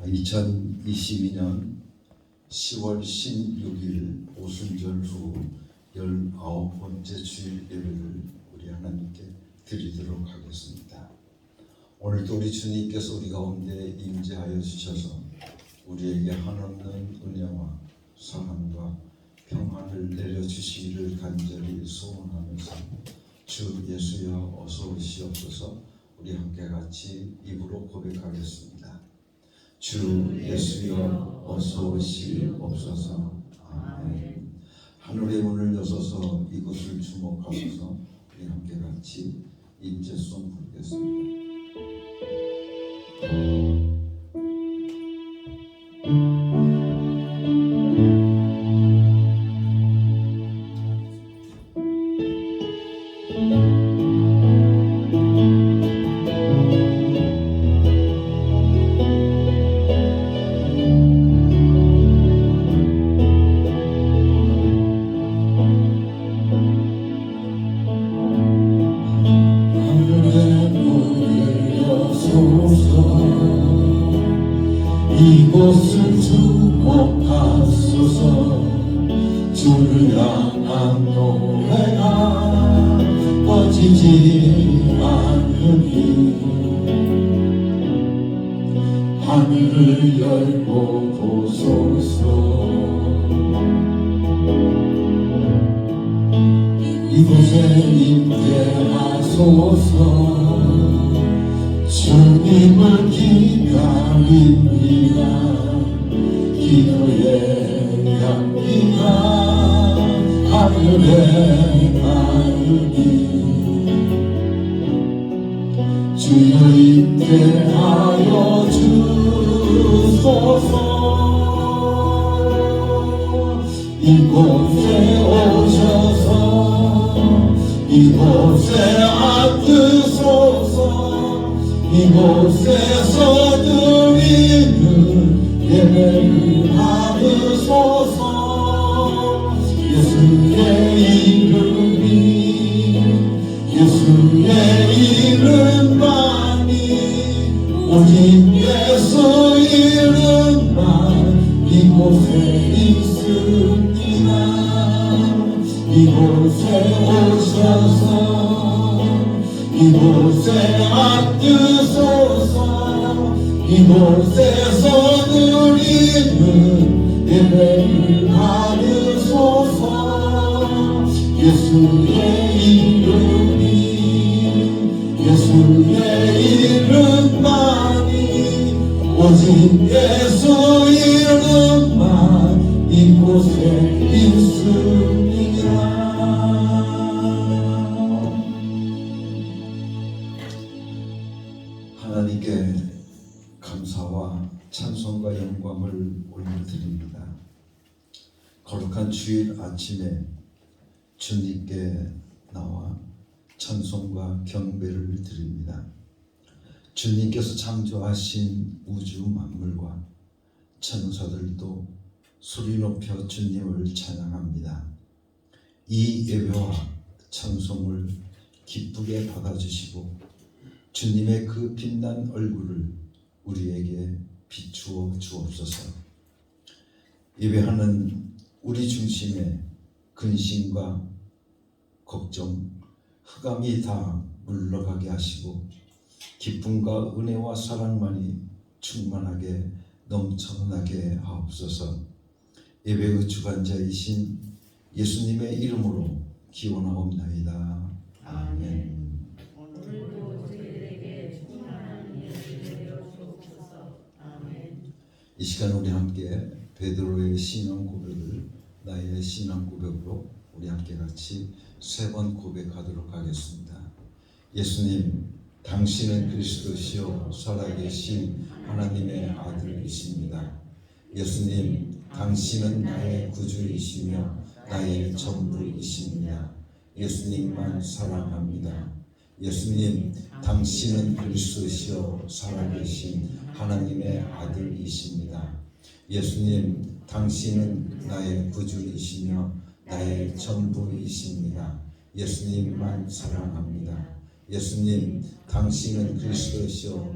2022년 10월 16일 오순절 후 19번째 주일 예배를 우리 하나님께 드리도록 하겠습니다. 오늘도 우리 주님께서 우리 가운데 임재하여 주셔서 우리에게 한없는 은혜와 사랑과 평안을 내려주시기를 간절히 소원하면서 주 예수여 어서 오시옵소서. 우리 함께 같이 입으로 고백하겠습니다. 주 예수여 어서 오시옵소서. 아멘. 하늘의 문을 여서서 이곳을 주목하소서. 우리 함께 같이 임재송 부르겠습니다. 이곳을 주목하소서. 주를 향한 노래가 꺼지지 않으니 하늘을 열고 보소서. 이곳에 임재하소서. 주님을 기다립니다. 기도의 향기가 하늘에 닿으니 주여 임재하여 주소서. 이곳에 오셔서 이곳에 앉으소서. 이곳에서 드리는 예배를 받으소서. 예수의 이름이 예수의 이름만이 오직 예수 이름만 이곳에 있습니다. 이곳에 오셔서 이곳에 앉으소서. 이곳에서 드리는 예배를 받으소서. 예수의 이름이 예수의 이름만이 오직 예수 이름만 이곳에 있습니다. 하나님께 감사와 찬송과 영광을 올려드립니다. 거룩한 주일 아침에 주님께 나와 찬송과 경배를 드립니다. 주님께서 창조하신 우주 만물과 천사들도 소리 높여 주님을 찬양합니다. 이 예배와 찬송을 기쁘게 받아주시고 주님의 그 빛난 얼굴을 우리에게 비추어 주옵소서. 예배하는 우리 중심에 근심과 걱정, 흑암이 다 물러가게 하시고 기쁨과 은혜와 사랑만이 충만하게 넘쳐나게 하옵소서. 예배의 주관자이신 예수님의 이름으로 기원하옵나이다. 아멘. 이 시간 우리 함께 베드로의 신앙 고백을 나의 신앙 고백으로 우리 함께 같이 3번 고백하도록 하겠습니다. 예수님, 당신은 그리스도시요 살아계신 하나님의 아들이십니다. 예수님, 당신은 나의 구주이시며 나의 전부이십니다. 예수님만 사랑합니다. 예수님, 당신은 그리스도시요 살아계신 하나님의 아들이십니다. 예수님, 당신은 나의 구주이시며 나의 전부이십니다. 예수님만 사랑합니다. 예수님, 당신은 그리스도시요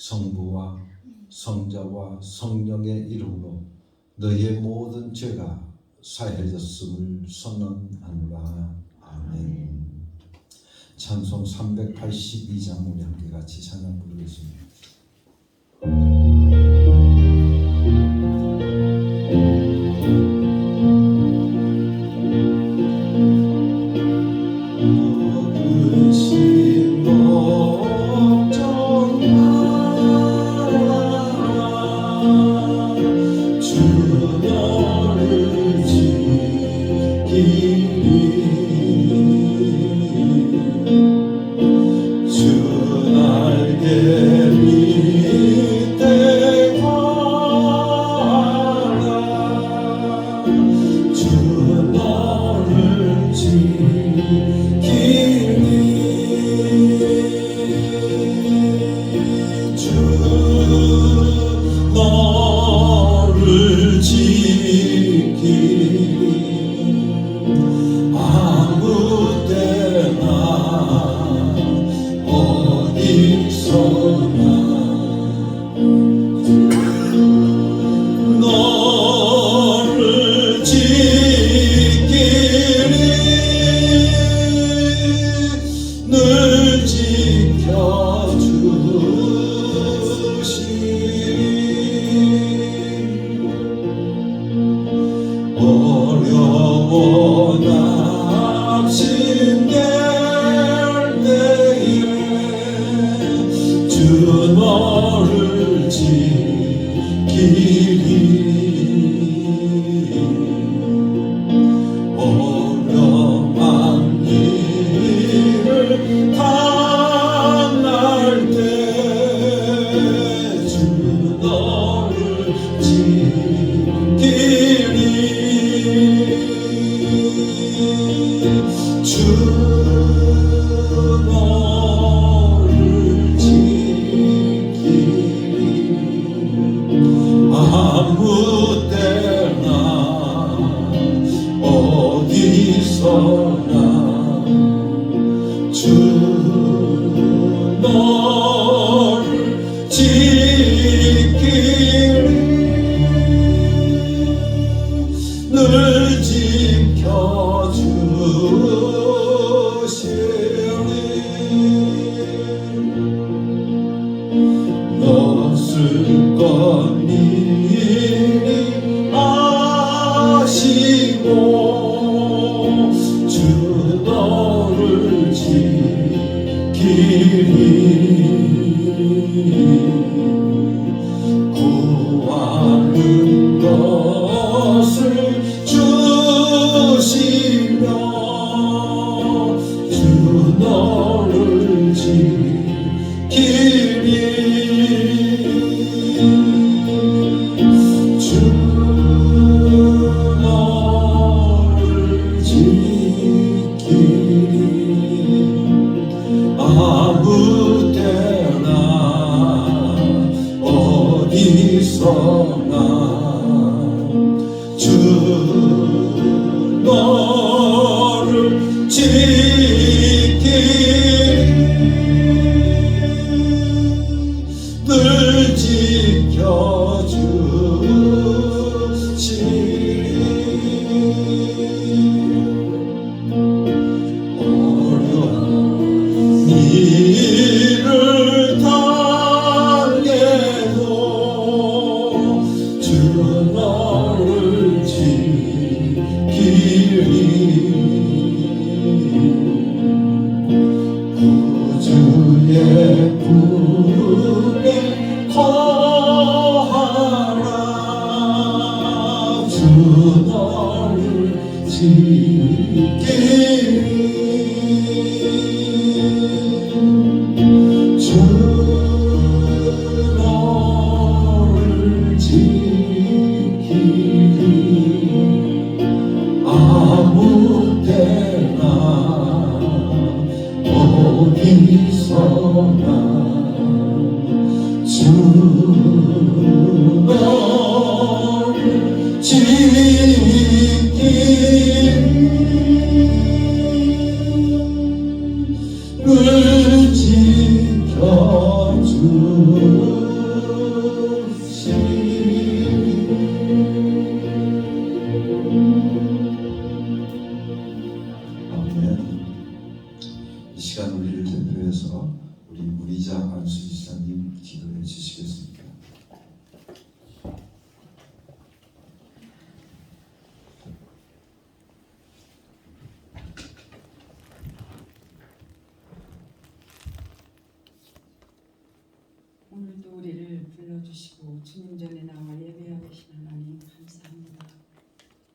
성부와 성자와 성령의 이름으로 너희의 모든 죄가 사해졌음을 선언하노라. 아멘. 찬송 382장 우리 함께 같이 찬양 부르겠습니다. 지키리 주님 전에 나와 예배하고 계신 하나님 감사합니다.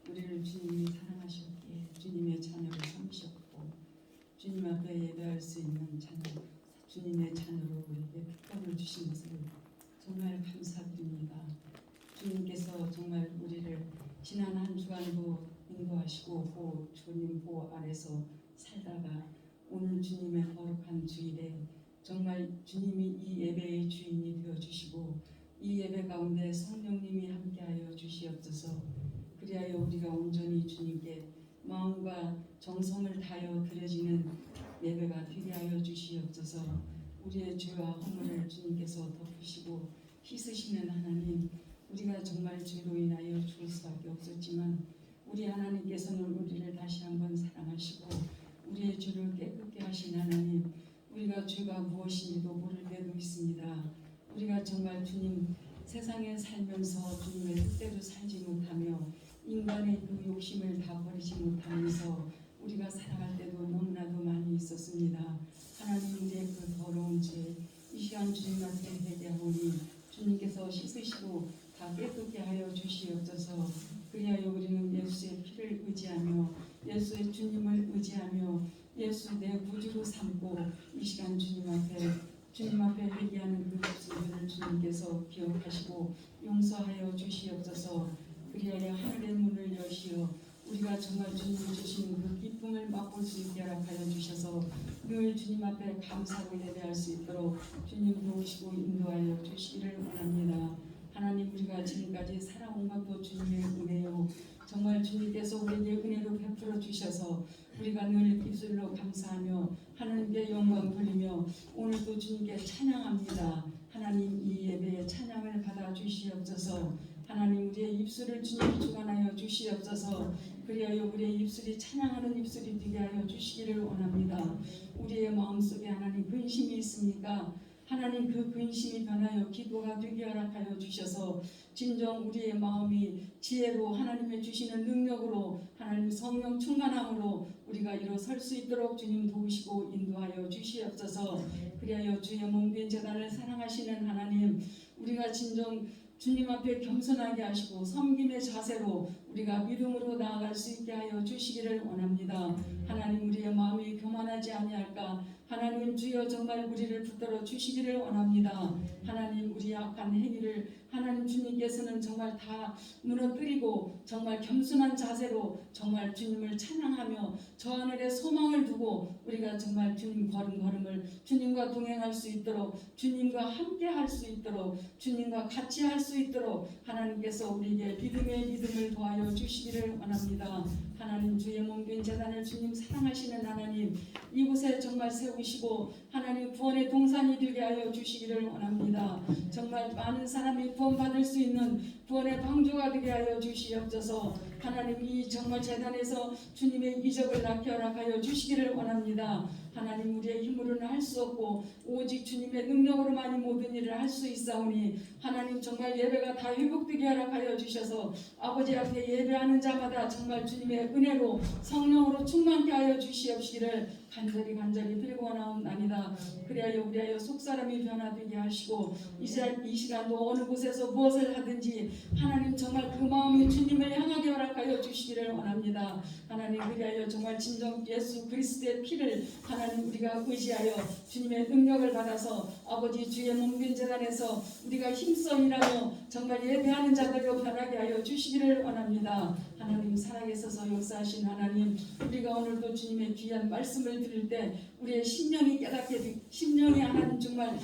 우리를 주님이 사랑하셨기에 주님의 자녀를 삼으셨고 주님 앞에 예배할 수 있는 자녀, 주님의 자녀로 우리에게 특권을 주신 것을 정말 감사드립니다. 주님께서 정말 우리를 지난 한 주간도 인도하시고 주님 보호 아래서 살다가 오늘 주님의 거룩한 주일에 정말 주님이 이 예배의 주인이 되어주시고 이 예배 가운데 성령님이 함께하여 주시옵소서. 그리하여 우리가 온전히 주님께 마음과 정성을 다하여 드려지는 예배가 되게 하여 주시옵소서. 우리의 죄와 허물을 주님께서 덮으시고 씻으시는 하나님, 우리가 정말 죄로 인하여 죽을 수밖에 없었지만 우리 하나님께서는 우리를 다시 한번 사랑하시고 우리의 죄를 깨끗게 하신 하나님, 우리가 죄가 무엇인지도 모를 때도 있습니다. 우리가 정말 주님 세상에 살면서 주님의 뜻대로 살지 못하며 인간의 그 욕심을 다 버리지 못하면서 우리가 살아갈 때도 너무나도 많이 있었습니다. 하나님, 우리의 그 더러운 죄 이 시간 주님 앞에 회개하오니 주님께서 씻으시고 다 깨끗게 하여 주시옵소서. 그리하여 우리는 예수의 피를 의지하며 예수의 주님을 의지하며 예수 내 구주로 삼고 이 시간 주님 앞에 회개하는 그 목소리를 주님께서 기억하시고 용서하여 주시옵소서. 그리하여 하늘의 문을 여시어 우리가 정말 주님이 주신 그 기쁨을 맛볼 수 있게 허락하여 주셔서 늘 주님 앞에 감사로 예배할 수 있도록 주님 도우시고 인도하여 주시기를 원합니다. 하나님, 우리가 지금까지 살아온 것도 주님의 은혜요, 정말 주님께서 우리에게 은혜로 베풀어 주셔서 우리가 늘 입술로 감사하며 하나님께 영광 돌리며 오늘도 주님께 찬양합니다. 하나님, 이 예배의 찬양을 받아 주시옵소서. 하나님, 우리의 입술을 주님이 주관하여 주시옵소서. 그리하여 우리의 입술이 찬양하는 입술이 되게 하여 주시기를 원합니다. 우리의 마음속에 하나님 근심이 있습니까? 하나님, 그 근심이 변하여 기도가 되게 허락하여 주셔서 진정 우리의 마음이 지혜로 하나님의 주시는 능력으로 하나님 성령 충만함으로 우리가 일어설 수 있도록 주님 도우시고 인도하여 주시옵소서. 그리하여 주의 몸된 제단을 사랑하시는 하나님, 우리가 진정 주님 앞에 겸손하게 하시고 섬김의 자세로 우리가 믿음으로 나아갈 수 있게 하여 주시기를 원합니다. 하나님, 우리의 마음이 교만하지 아니할까? 하나님, 주여 정말 우리를 붙들어 주시기를 원합니다. 하나님, 우리의 악한 행위를 하나님 주님께서는 정말 다 무너뜨리고 정말 겸손한 자세로 정말 주님을 찬양하며 저 하늘에 소망을 두고 우리가 정말 주님 걸음걸음을 주님과 동행할 수 있도록 주님과 함께 할 수 있도록 주님과 같이 할 수 있도록 하나님께서 우리에게 믿음의 믿음을 더하여 주시기를 원합니다. 하나님, 주의 몸된 제단을 주님 사랑하시는 하나님, 이곳에 정말 세우시고 하나님 구원의 동산이 되게 하여 주시기를 원합니다. 정말 많은 사람이 구원받을 수 있는 구원의 방주가 되게 하여 주시옵소서. 하나님, 이 정말 제단에서 주님의 이적을 낳게 허락하여 주시기를 원합니다. 하나님, 우리의 힘으로는 할 수 없고 오직 주님의 능력으로만이 모든 일을 할 수 있사오니 하나님, 정말 예배가 다 회복되게 허락하여 주셔서 아버지 앞에 예배하는 자마다 정말 주님의 은혜로 성령으로 충만케 하여 주시옵시기를 간절히 빌고 나옵나이다. 그리하여 우리하여 속사람이 변화되게 하시고 이 시간도 어느 곳에서 무엇을 하든지 하나님 정말 그 마음이 주님을 향하게 허락하여 주시기를 원합니다. 하나님, 그리하여 정말 진정 예수 그리스도의 피를 하나님 우리가 의지하여 주님의 능력을 받아서 아버지 주의 몸된 제단에서 우리가 힘써 일하며 정말 예배하는 자들로 변하게 하여 주시기를 원합니다. 하나님, 살아계셔서 역사하신 하나님, 우리가 오늘도 주님의 귀한 말씀을 드릴 때 우리의 심령이 깨닫게 심령이 하나님 정말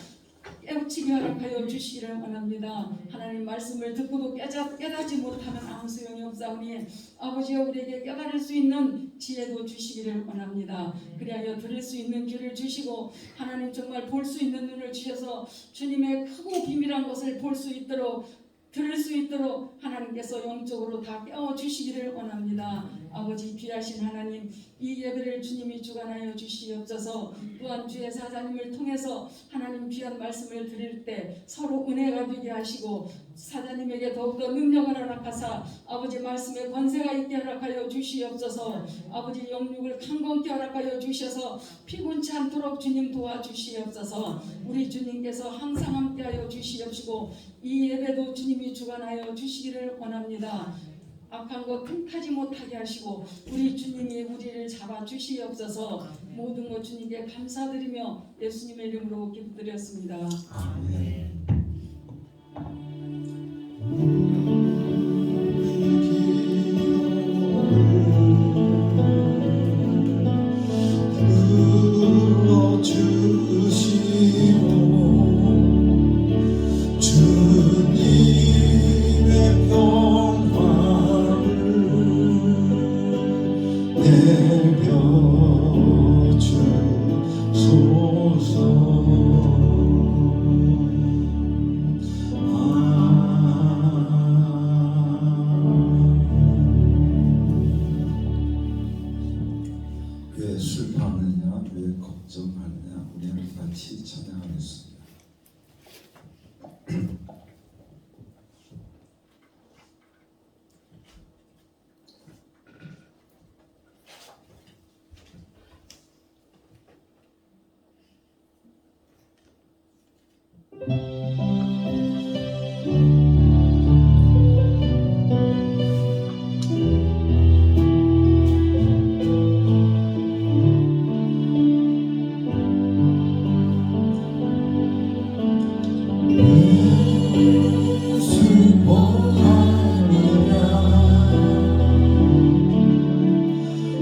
깨우치게 허락하여 주시기를 원합니다. 하나님, 말씀을 듣고도 깨닫지 못하면 아무 소용이 없사오니 아버지여 우리에게 깨달을 수 있는 지혜도 주시기를 원합니다. 그리하여 들을 수 있는 귀를 주시고 하나님 정말 볼 수 있는 눈을 주셔서 주님의 크고 비밀한 것을 볼 수 있도록 들을 수 있도록 하나님께서 영적으로 다 깨워주시기를 원합니다. 아버지 귀하신 하나님, 이 예배를 주님이 주관하여 주시옵소서. 또한 주의 사자님을 통해서 하나님 귀한 말씀을 드릴 때 서로 은혜가 되게 하시고 사자님에게 더욱더 능력을 허락하사 아버지 말씀에 권세가 있게 허락하여 주시옵소서. 아버지 영육을 강건케 허락하여 주셔서 피곤치 않도록 주님 도와주시옵소서. 우리 주님께서 항상 함께하여 주시옵시고 이 예배도 주님이 주관하여 주시기를 원합니다. 악한 것 틈타지 못하게 하시고 우리 주님이 우리를 잡아주시옵소서. 모든 것 주님께 감사드리며 예수님의 이름으로 기도드렸습니다. 아멘. 주님의 평화를 내려주소서. 왜 슬퍼하느냐, 왜 걱정하느냐, 우리 함께 같이 찬양하겠습니다.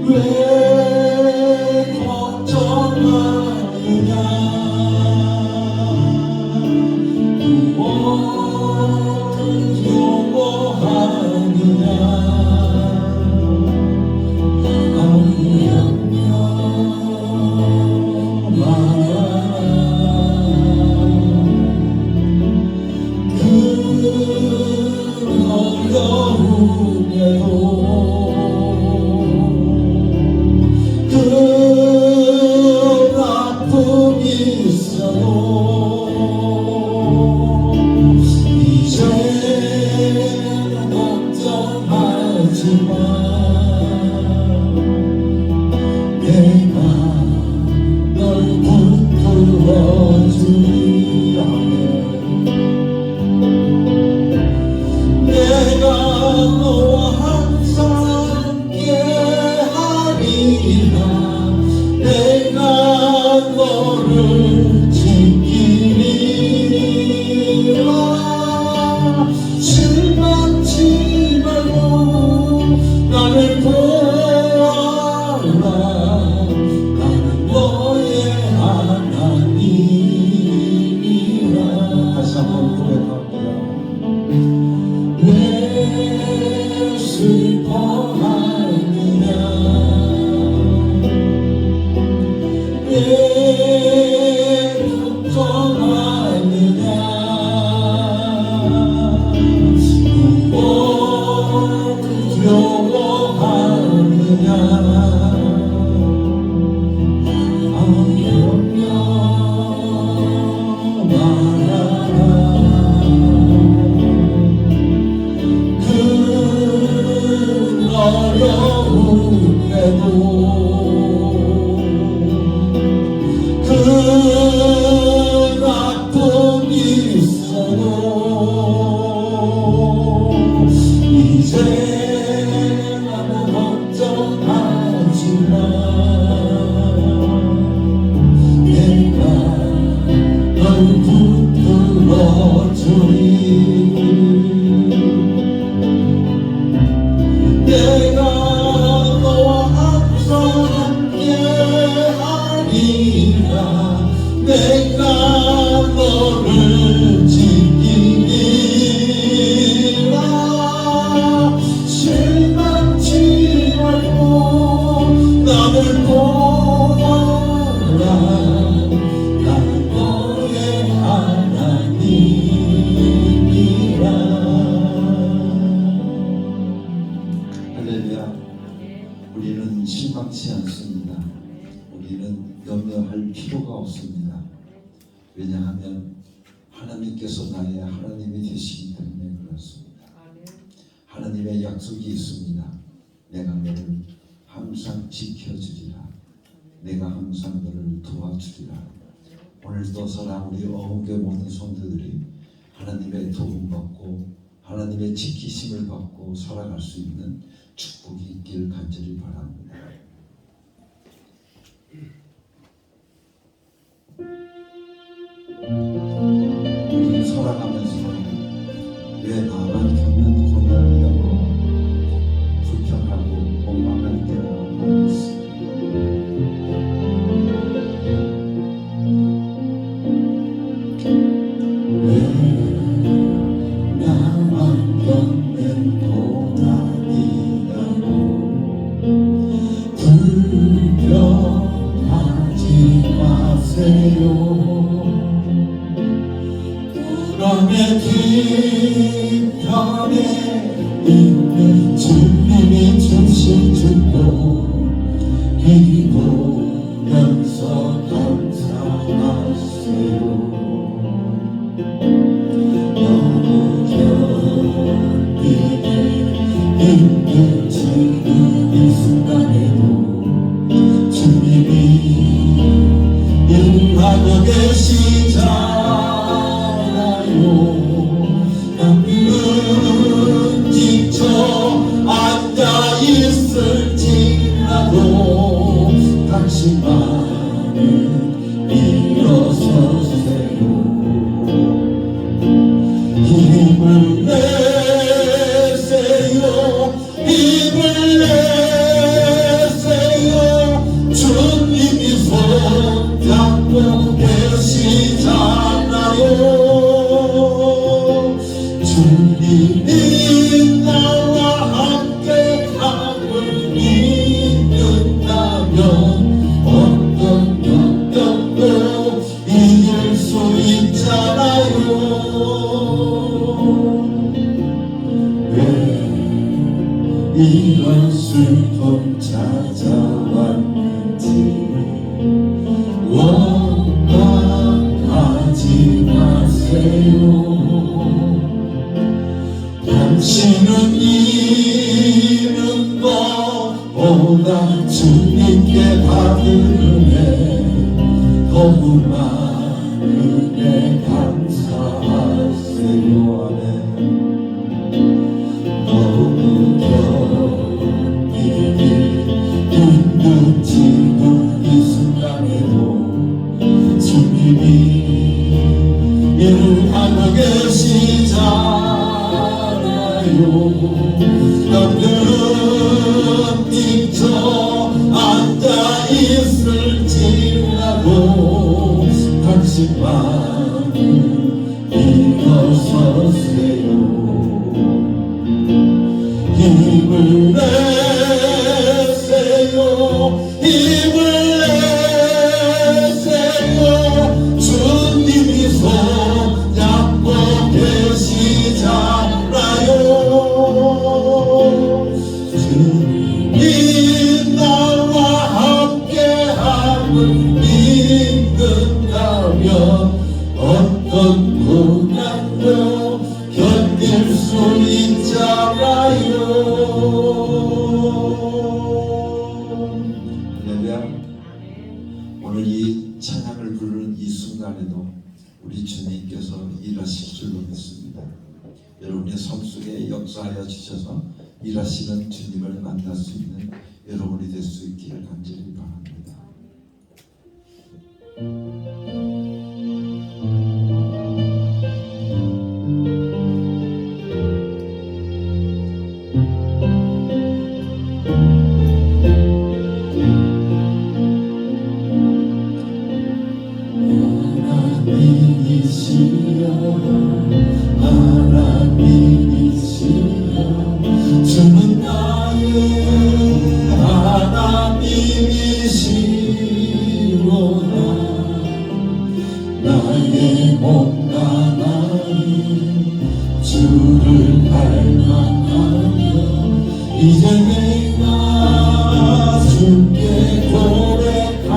왜 걱정하느냐 무엇을 요구하느냐 아무렴며 말하라 그 어려움에도 그 아픔이 있어도 이제 걱정하지마 내가 널 붙들어주리라 내가 너와 항상 함께하리라 내가 너를 지키리라 실망치 말고 나를 보아라 나는 너의 하나님이라 다시 한번 고백합니다. 왜 슬퍼하느냐 왜 걱정하느냐 무엇을 두려워하느냐 아무렴며 말하라 그 어려움에도 그 아픔이 있어도 이제 아무 걱정하지마 내가 널 붙들어주리 내가 너와 항상 함께하리라 내가 너를 지키리라 실망치 말고 나를 보아라 나는 너의 하나님이라 할렐루야. 우리는 실망치 않습니다. 우리는 염려할 필요가 없습니다. 왜냐하면 하나님께서 나의 하나님이 되시기 때문에 약속이 있습니다. 내가 너를 항상 지켜주리라. 내가 항상 너를 도와주리라. 오늘도 사랑 우리 어흥교회 모든 성도들이 하나님의 도움받고 하나님의 지키심을 받고 살아갈 수 있는 축복이 있길 간절히 바랍니다. 우리 살아가면서 왜 나만 겪는 고난이라고 불평하고 원망할 때가 많이 있습니다. 나만 겪는 고난이라고 불평하지 마세요. 구름의 뒤편에 있는 주님이 주신 축복 보면서 감사하세요. 너무 견디기 힘든 지금 이 순간에도 주님이 일하고 계시잖아요. 남은 지쳐 앉아있을지라도 당신만은 일어서세요. 힘을 내세요. 힘을 내세요. 주님이 손잡고 계시잖아요. 주님이 나와 함께 함을 믿는다면 어떤 역경도 이길 수 있잖아요. 왜 이런 슬픔 찾아왔는지 원망하지 마세요. 당신은 잃은 것보다 주님께 받은 은혜 너무 많은 은혜 감사하세요. 아멘. 너무 견디기 힘든 지금 이 순간에도 주님이 일하고 계시잖아요. 남들은 미쳐 앉아있을지라도 당신만은 일어서세요. 힘을 내세요. 힘을 내세요. 주님이 손잡고 계시잖아요. 주님이 나와 함께함을 믿는다면 어떤 고난도 견딜 수 있잖아요. 할렐루야. 오늘 이 찬양을 부르는 이 순간에도 우리 주님께서 일하실 줄로 믿습니다. 여러분의 삶 속에 역사하여 주셔서 일하시는 주님을 만날 수 있는 여러분이 될 수 있기를 간절히 바랍니다. 하나님이시여 주는 나의 하나님이시로다. 나의 몸과 마음 주를 닮아가며 이제 내가 주께 고백하는가.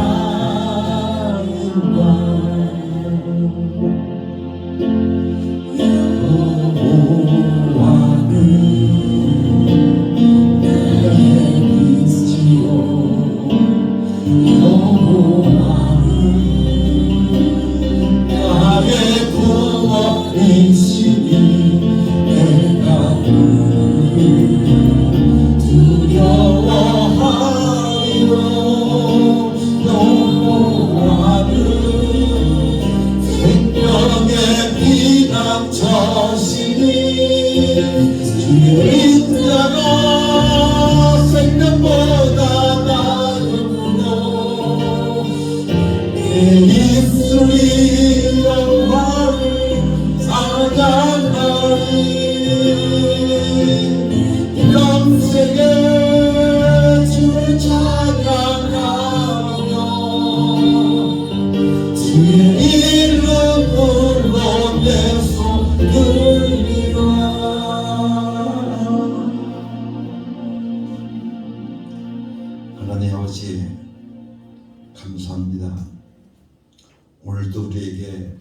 여호와는 주인 자가 생명보다 나으므로 내 입술이 영화를 찬양하리 영생의 주를 찬양하며 주의 이름으로 내 손 들리라. 하나님 아버지 감사합니다. 오늘도 우리에게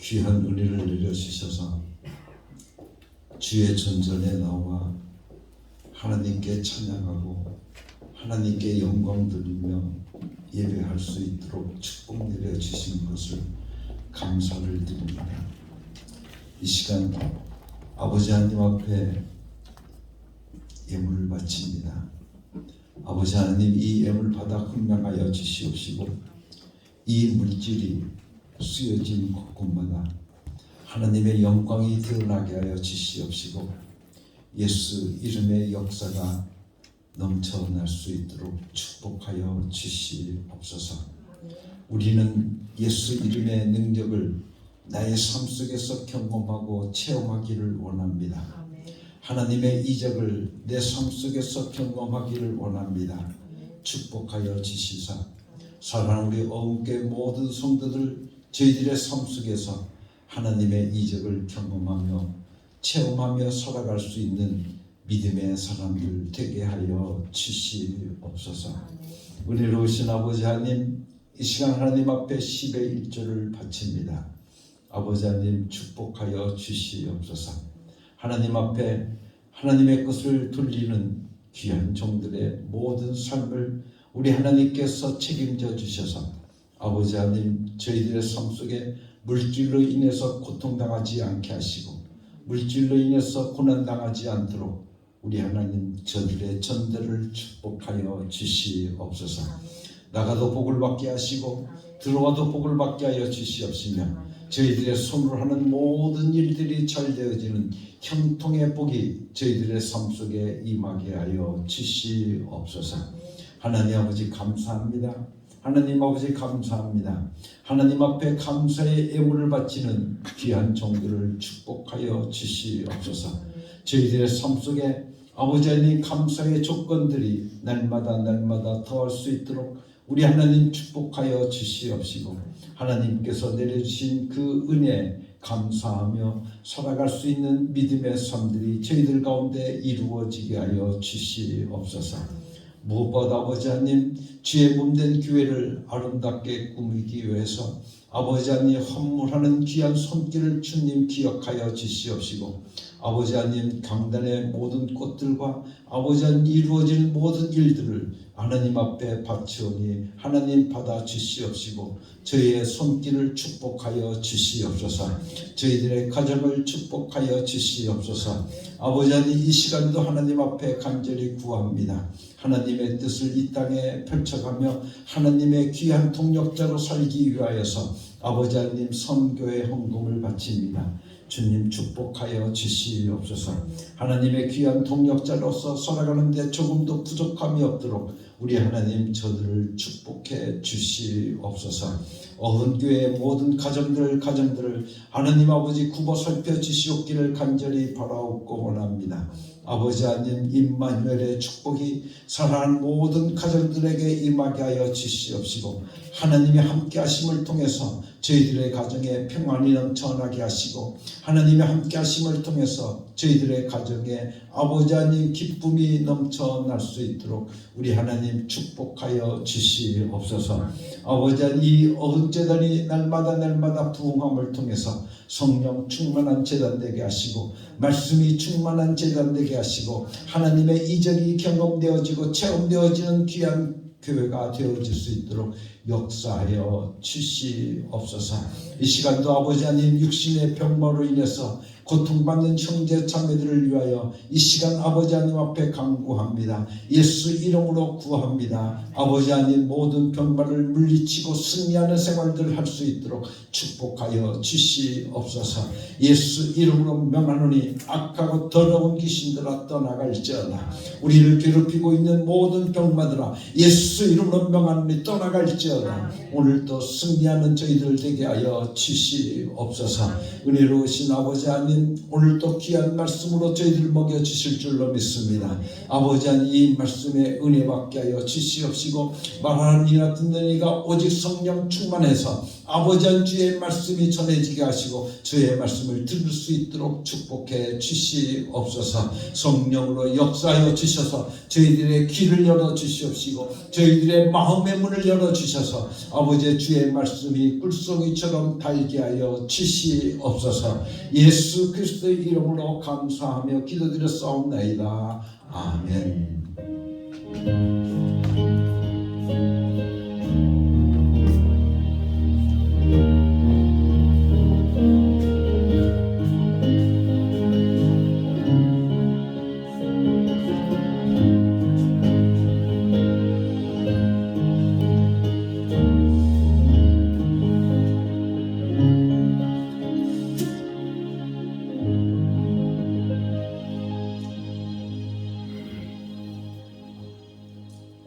귀한 은혜를 내려주셔서 주의 전전에 나와 하나님께 찬양하고 하나님께 영광 돌리며 예배할 수 있도록 축복 내려주신 것을 감사를 드립니다. 이 시간 아버지 하나님 앞에 예물을 바칩니다. 아버지 하나님, 이 예물 받아 흥명하여 주시옵시고 이 물질이 쓰여진 곳곳마다 하나님의 영광이 드러나게 하여 주시옵시고 예수 이름의 역사가 넘쳐날 수 있도록 축복하여 주시옵소서. 우리는 예수 이름의 능력을 나의 삶 속에서 경험하고 체험하기를 원합니다. 하나님의 이적을 내 삶 속에서 경험하기를 원합니다. 축복하여 주시사 사랑하는 우리 어음교회 모든 성도들 저희들의 삶 속에서 하나님의 이적을 경험하며 체험하며 살아갈 수 있는 믿음의 사람들 되게 하여 주시옵소서. 은혜로우신 아버지 하나님, 이 시간 하나님 앞에 10의 1조를 바칩니다. 아버지 하나님 축복하여 주시옵소서. 하나님 앞에 하나님의 것을 돌리는 귀한 종들의 모든 삶을 우리 하나님께서 책임져 주셔서 아버지 하나님 저희들의 삶 속에 물질로 인해서 고통당하지 않게 하시고 물질로 인해서 고난당하지 않도록 우리 하나님 저들의 전대를 축복하여 주시옵소서. 나가도 복을 받게 하시고 들어와도 복을 받게 하여 주시옵시며 저희들의 손으로 하는 모든 일들이 잘 되어지는 형통의 복이 저희들의 삶 속에 임하게 하여 주시옵소서. 하나님 아버지 감사합니다. 하나님 아버지 감사합니다. 하나님 앞에 감사의 예물을 바치는 귀한 종들을 축복하여 주시옵소서. 저희들의 삶 속에 아버지 하나님 감사의 조건들이 날마다 더할 수 있도록 우리 하나님 축복하여 주시옵시고 하나님께서 내려주신 그 은혜 감사하며 살아갈 수 있는 믿음의 삶들이 저희들 가운데 이루어지게 하여 주시옵소서. 무엇보다 아버지 하나님 주의 몸된 교회를 아름답게 꾸미기 위해서 아버지 하나님 헌물하는 귀한 손길을 주님 기억하여 주시옵시고 아버지 하나님 강단의 모든 꽃들과 아버지 하나님 이루어지는 모든 일들을 하나님 앞에 바치오니 하나님 받아 주시옵시고 저희의 손길을 축복하여 주시옵소서. 저희들의 가정을 축복하여 주시옵소서. 아버지 하나님 이 시간도 하나님 앞에 간절히 구합니다. 하나님의 뜻을 이 땅에 펼쳐가며 하나님의 귀한 동력자로 살기 위하여서 아버지 하나님 선교의 헌금을 바칩니다. 주님 축복하여 주시옵소서. 하나님의 귀한 동력자로서 살아가는데 조금도 부족함이 없도록 우리 하나님 저들을 축복해 주시옵소서. 어흥교회의 모든 가정들을 하나님 아버지 굽어 살펴 주시옵기를 간절히 바라옵고 원합니다. 아버지 하나님 임마누엘의 축복이 사랑하는 모든 가정들에게 임하게 하여 주시옵시고 하나님의 함께 하심을 통해서 저희들의 가정에 평안이 넘쳐나게 하시고 하나님의 함께 하심을 통해서 저희들의 가정에 아버지 하나님 기쁨이 넘쳐날 수 있도록 우리 하나님 축복하여 주시옵소서. 아버지 하나님 이 어흥재단이 날마다 부흥함을 통해서 성령 충만한 재단 되게 하시고 말씀이 충만한 재단 되게 하시고 하나님의 이적이 경험되어지고 체험되어지는 귀한 교회가 되어질 수 있도록 역사하여 주시옵소서. 이 시간도 아버지 하나님 육신의 병마로 인해서 고통받는 형제 자매들을 위하여 이 시간 아버지 하나님 앞에 간구합니다. 예수 이름으로 구합니다. 아버지 하나님 모든 병마를 물리치고 승리하는 생활들을 할 수 있도록 축복하여 주시옵소서. 예수 이름으로 명하노니 악하고 더러운 귀신들아 떠나갈지어다. 우리를 괴롭히고 있는 모든 병마들아 예수 이름으로 명하노니 떠나갈지어다. 오늘도 승리하는 저희들 되게 하여 주시옵소서. 은혜로우신 아버지 하나님, 오늘도 귀한 말씀으로 저희들 먹여주실 줄로 믿습니다. 아버지 하나님, 이 말씀에 은혜 받게 하여 주시옵시고 말하는 이나 듣는 이가 오직 성령 충만해서 아버지 하나님 주의 말씀이 전해지게 하시고 주의 말씀을 들을 수 있도록 축복해 주시옵소서. 성령으로 역사하여 주셔서 저희들의 귀를 열어 주시옵시고 저희들의 마음의 문을 열어 주셔서 아버지의 주의 말씀이 꿀송이처럼 달게 하여 주시옵소서. 예수 그리스도의 이름으로 감사하며 기도드렸사옵나이다. 아멘.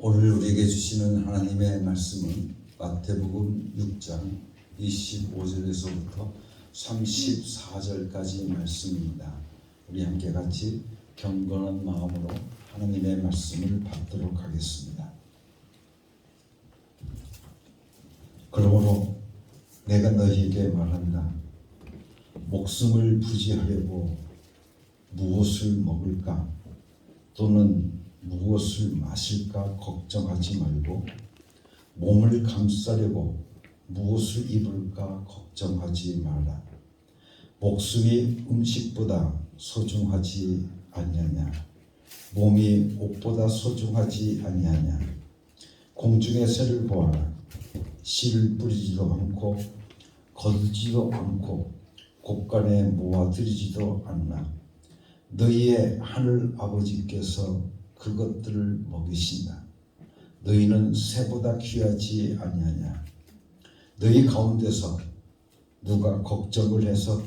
오늘 우리에게 주시는 하나님의 말씀은 마태복음 6장 25절에서부터 34절까지 말씀입니다. 우리 함께 같이 경건한 마음으로 하나님의 말씀을 받도록 하겠습니다. 그러므로 내가 너희에게 말한다. 목숨을 부지하려고 무엇을 먹을까 또는 무엇을 마실까 걱정하지 말고 몸을 감싸려고 무엇을 입을까 걱정하지 마라. 목숨이 음식보다 소중하지 아니하냐? 몸이 옷보다 소중하지 아니하냐? 공중의 새를 보아라. 씨를 뿌리지도 않고 거두지도 않고 곳간에 모아들이지도 않나. 너희의 하늘 아버지께서 그것들을 먹이신다. 너희는 새보다 귀하지 아니하냐? 너희 가운데서 누가 걱정을 해서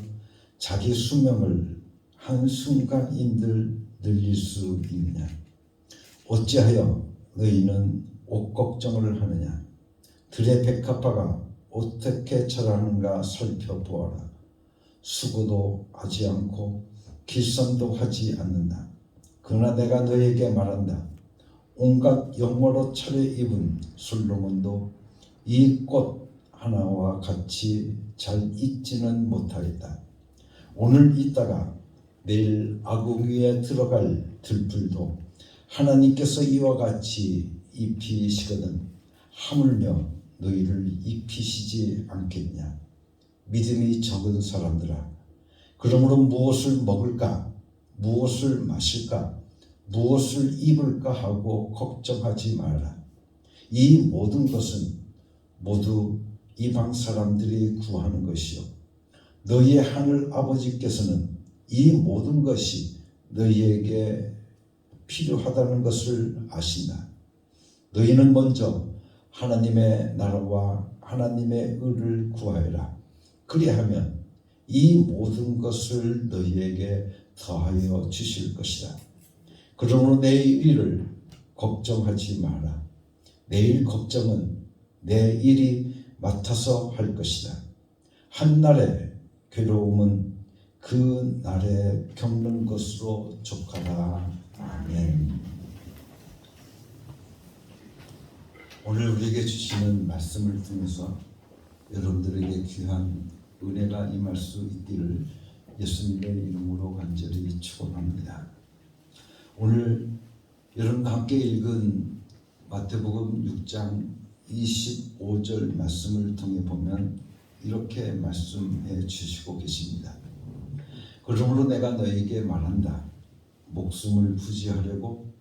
자기 수명을 한순간인들 늘릴 수 있느냐? 어찌하여 너희는 옷 걱정을 하느냐? 들의 백합화가 어떻게 자라는가 살펴보아라. 수고도 하지 않고 길쌈도 하지 않는다. 그러나 내가 너에게 말한다. 온갖 영화로 차려입은 솔로몬도 이 꽃 하나와 같이 잘 있지는 못하였다. 오늘 있다가 내일 아궁 위에 들어갈 들불도 하나님께서 이와 같이 입히시거든 하물며 너희를 입히시지 않겠냐. 믿음이 적은 사람들아, 그러므로 무엇을 먹을까 무엇을 마실까 무엇을 입을까 하고 걱정하지 마라. 이 모든 것은 모두 이방 사람들이 구하는 것이요 너희의 하늘 아버지께서는 이 모든 것이 너희에게 필요하다는 것을 아신다. 너희는 먼저 하나님의 나라와 하나님의 의를 구하여라. 그리하면 이 모든 것을 너희에게 더하여 주실 것이다. 그러므로 내일 일을 걱정하지 마라. 내일 걱정은 내 일이 맡아서 할 것이다. 한날의 괴로움은 그 날에 겪는 것으로 족하라. 아멘. 오늘 우리에게 주시는 말씀을 통해서 여러분들에게 귀한 은혜가 임할 수 있기를 예수님의 이름으로 간절히 축원합니다. 오늘 여러분과 함께 읽은 마태복음 6장 25절 말씀을 통해 보면 이렇게 말씀해 주시고 계십니다. 그러므로 내가 너에게 말한다. 목숨을 부지하려고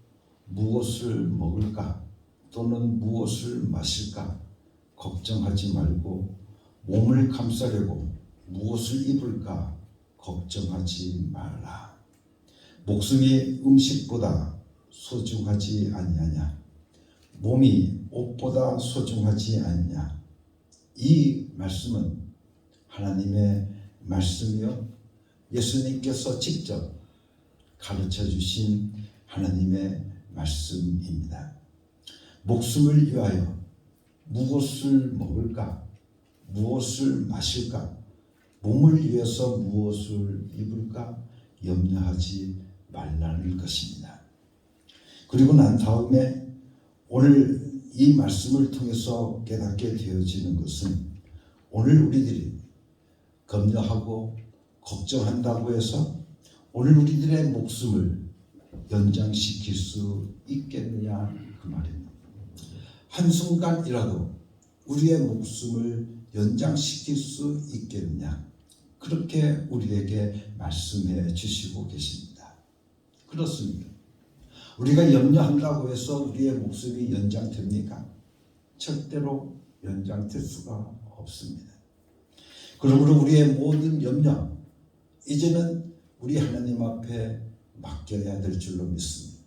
무엇을 먹을까 또는 무엇을 마실까 걱정하지 말고 몸을 감싸려고 무엇을 입을까 걱정하지 말라. 목숨이 음식보다 소중하지 아니하냐? 몸이 옷보다 소중하지 않냐? 이 말씀은 하나님의 말씀이요, 예수님께서 직접 가르쳐 주신 하나님의 말씀입니다. 목숨을 위하여 무엇을 먹을까? 무엇을 마실까? 몸을 위해서 무엇을 입을까? 염려하지 말라는 것입니다. 그리고 난 다음에 오늘 이 말씀을 통해서 깨닫게 되어지는 것은, 오늘 우리들이 염려하고 걱정한다고 해서 오늘 우리들의 목숨을 연장시킬 수 있겠느냐, 그 말입니다. 한순간이라도 우리의 목숨을 연장시킬 수 있겠느냐, 그렇게 우리에게 말씀해 주시고 계십니다. 그렇습니다. 우리가 염려한다고 해서 우리의 목숨이 연장됩니까? 절대로 연장될 수가 없습니다. 그러므로 우리의 모든 염려, 이제는 우리 하나님 앞에 맡겨야 될 줄로 믿습니다.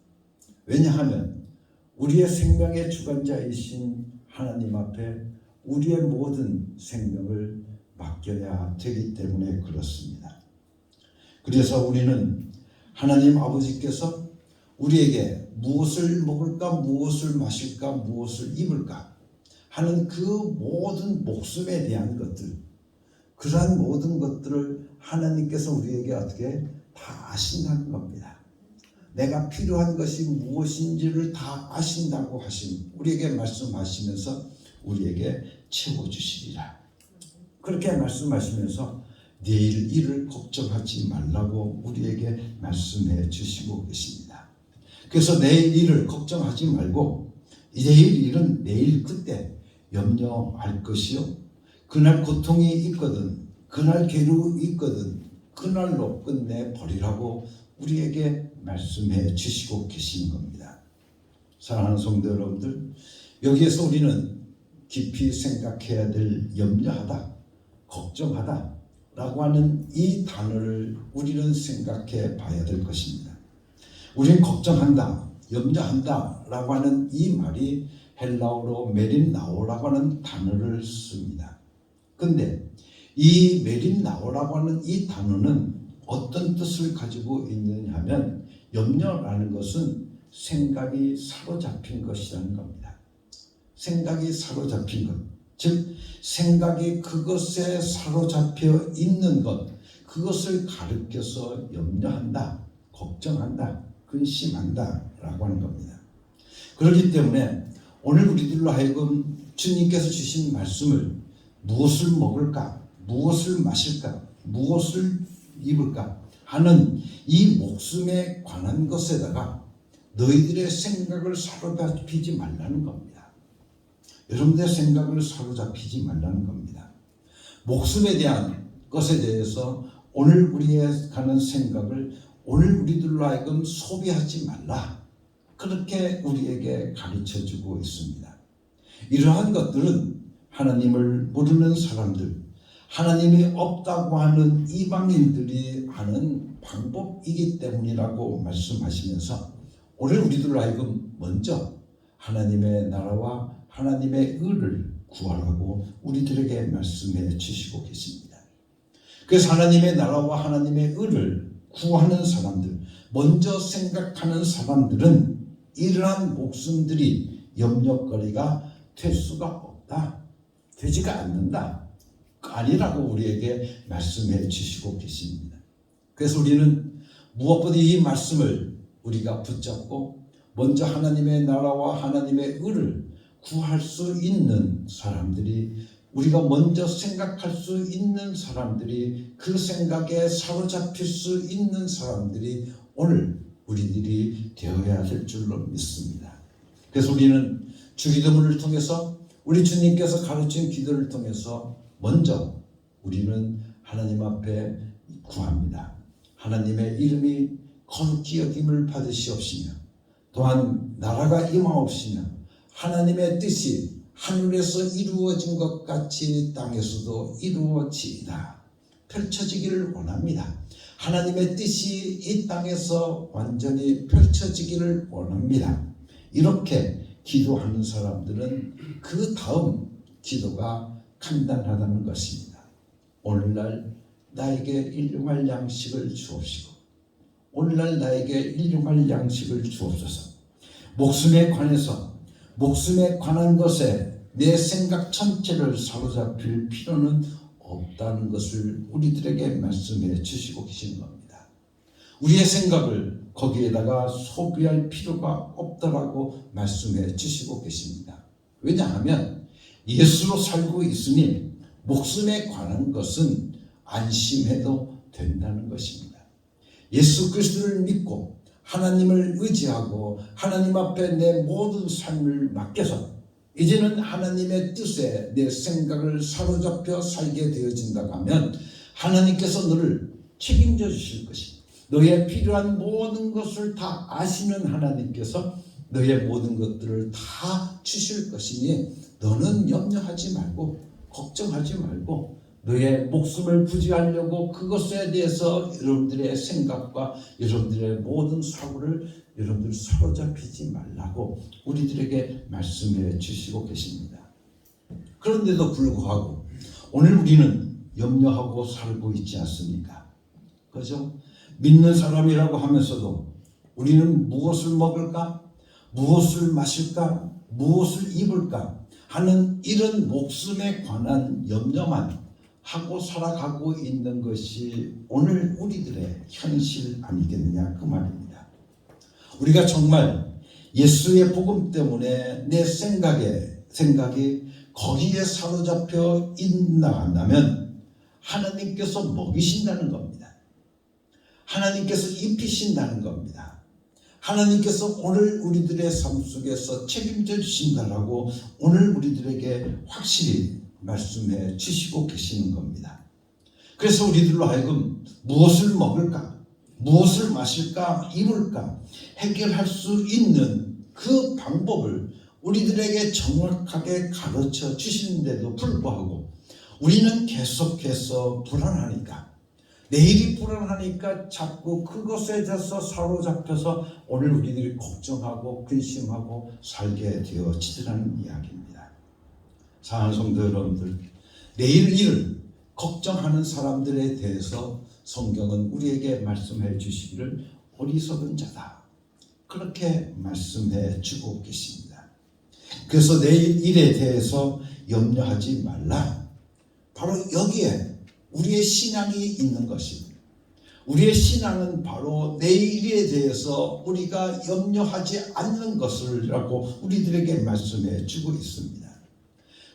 왜냐하면 우리의 생명의 주관자이신 하나님 앞에 우리의 모든 생명을 맡겨야 되기 때문에 그렇습니다. 그래서 우리는 하나님 아버지께서 우리에게 무엇을 먹을까, 무엇을 마실까, 무엇을 입을까 하는 그 모든 목숨에 대한 것들, 그러한 모든 것들을 하나님께서 우리에게 어떻게 다 아신다는 겁니다. 내가 필요한 것이 무엇인지를 다 아신다고 우리에게 말씀하시면서 우리에게 채워주시리라. 그렇게 말씀하시면서 내일 일을 걱정하지 말라고 우리에게 말씀해 주시고 계십니다. 그래서 내일 일을 걱정하지 말고 내일 일은 내일 그때 염려할 것이요, 그날 고통이 있거든, 그날 괴로움이 있거든, 그날로 끝내버리라고 우리에게 말씀해 주시고 계시는 겁니다. 사랑하는 성도 여러분들, 여기에서 우리는 깊이 생각해야 될 염려하다, 걱정하다 라고 하는 이 단어를 우리는 생각해 봐야 될 것입니다. 우리는 걱정한다, 염려한다 라고 하는 이 말이 헬라어로 메린나오라고 하는 단어를 씁니다. 근데 이 메린나오라고 하는 이 단어는 어떤 뜻을 가지고 있느냐 하면, 염려라는 것은 생각이 사로잡힌 것이라는 겁니다. 생각이 사로잡힌 것, 즉 생각이 그것에 사로잡혀 있는 것, 그것을 가리켜서 염려한다, 걱정한다, 근심한다 라고 하는 겁니다. 그렇기 때문에 오늘 우리들로 하여금 주님께서 주신 말씀을 무엇을 먹을까, 무엇을 마실까, 무엇을 입을까 하는 이 목숨에 관한 것에다가 너희들의 생각을 사로잡히지 말라는 겁니다. 여러분들의 생각을 사로잡히지 말라는 겁니다. 목숨에 대한 것에 대해서 오늘 우리의 가는 생각을 오늘 우리들로 하여금 소비하지 말라, 그렇게 우리에게 가르쳐주고 있습니다. 이러한 것들은 하나님을 모르는 사람들, 하나님이 없다고 하는 이방인들이 하는 방법이기 때문이라고 말씀하시면서 오늘 우리들로 하여금 먼저 하나님의 나라와 하나님의 의를 구하라고 우리들에게 말씀해 주시고 계십니다. 그래서 하나님의 나라와 하나님의 의를 구하는 사람들, 먼저 생각하는 사람들은 이러한 목숨들이 염려거리가 될 수가 없다, 되지가 않는다, 아니라고 우리에게 말씀해 주시고 계십니다. 그래서 우리는 무엇보다 이 말씀을 우리가 붙잡고 먼저 하나님의 나라와 하나님의 의를 구할 수 있는 사람들이, 우리가 먼저 생각할 수 있는 사람들이, 그 생각에 사로잡힐 수 있는 사람들이 오늘 우리들이 되어야 될 줄로 믿습니다. 그래서 우리는 주기도문을 통해서, 우리 주님께서 가르친 기도를 통해서 먼저 우리는 하나님 앞에 구합니다. 하나님의 이름이 거룩히 여김을 받으시옵시며, 또한 나라가 임하옵시며, 하나님의 뜻이 하늘에서 이루어진 것 같이 땅에서도 이루어지이다. 펼쳐지기를 원합니다. 하나님의 뜻이 이 땅에서 완전히 펼쳐지기를 원합니다. 이렇게 기도하는 사람들은 그 다음 기도가 간단하다는 것입니다. 오늘날 나에게 일용할 양식을 주옵시고, 오늘날 나에게 일용할 양식을 주옵소서. 목숨에 관한 것에 내 생각 전체를 사로잡힐 필요는 없다는 것을 우리들에게 말씀해 주시고 계시는 겁니다. 우리의 생각을 거기에다가 소비할 필요가 없다라고 말씀해 주시고 계십니다. 왜냐하면 예수로 살고 있으니 목숨에 관한 것은 안심해도 된다는 것입니다. 예수 그리스도를 믿고 하나님을 의지하고 하나님 앞에 내 모든 삶을 맡겨서 이제는 하나님의 뜻에 내 생각을 사로잡혀 살게 되어진다고 하면 하나님께서 너를 책임져 주실 것입니다. 너의 필요한 모든 것을 다 아시는 하나님께서 너의 모든 것들을 다 주실 것이니 너는 염려하지 말고 걱정하지 말고 너의 목숨을 부지하려고 그것에 대해서 여러분들의 생각과 여러분들의 모든 사고를 여러분들 사로잡히지 말라고 우리들에게 말씀해 주시고 계십니다. 그런데도 불구하고 오늘 우리는 염려하고 살고 있지 않습니까? 그죠? 믿는 사람이라고 하면서도 우리는 무엇을 먹을까? 무엇을 마실까? 무엇을 입을까? 하는 이런 목숨에 관한 염려만 하고 살아가고 있는 것이 오늘 우리들의 현실 아니겠느냐 그 말입니다. 우리가 정말 예수의 복음 때문에 내 생각이 거기에 사로잡혀 있나 한다면 하나님께서 먹이신다는 겁니다. 하나님께서 입히신다는 겁니다. 하나님께서 오늘 우리들의 삶 속에서 책임져 주신다라고 오늘 우리들에게 확실히 말씀해 주시고 계시는 겁니다. 그래서 우리들로 하여금 무엇을 먹을까, 무엇을 마실까, 입을까 해결할 수 있는 그 방법을 우리들에게 정확하게 가르쳐 주시는데도 불구하고 우리는 계속해서 불안하니까, 내일이 불안하니까 자꾸 그것에 대해서 사로잡혀서 오늘 우리들이 걱정하고 근심하고 살게 되어지더라는 이야기입니다. 사랑하는 성도 여러분들, 내일 일을 걱정하는 사람들에 대해서 성경은 우리에게 말씀해 주시기를 어리석은 자다, 그렇게 말씀해 주고 계십니다. 그래서 내일 일에 대해서 염려하지 말라, 바로 여기에 우리의 신앙이 있는 것입니다. 우리의 신앙은 바로 내일 일에 대해서 우리가 염려하지 않는 것이라고 우리들에게 말씀해 주고 있습니다.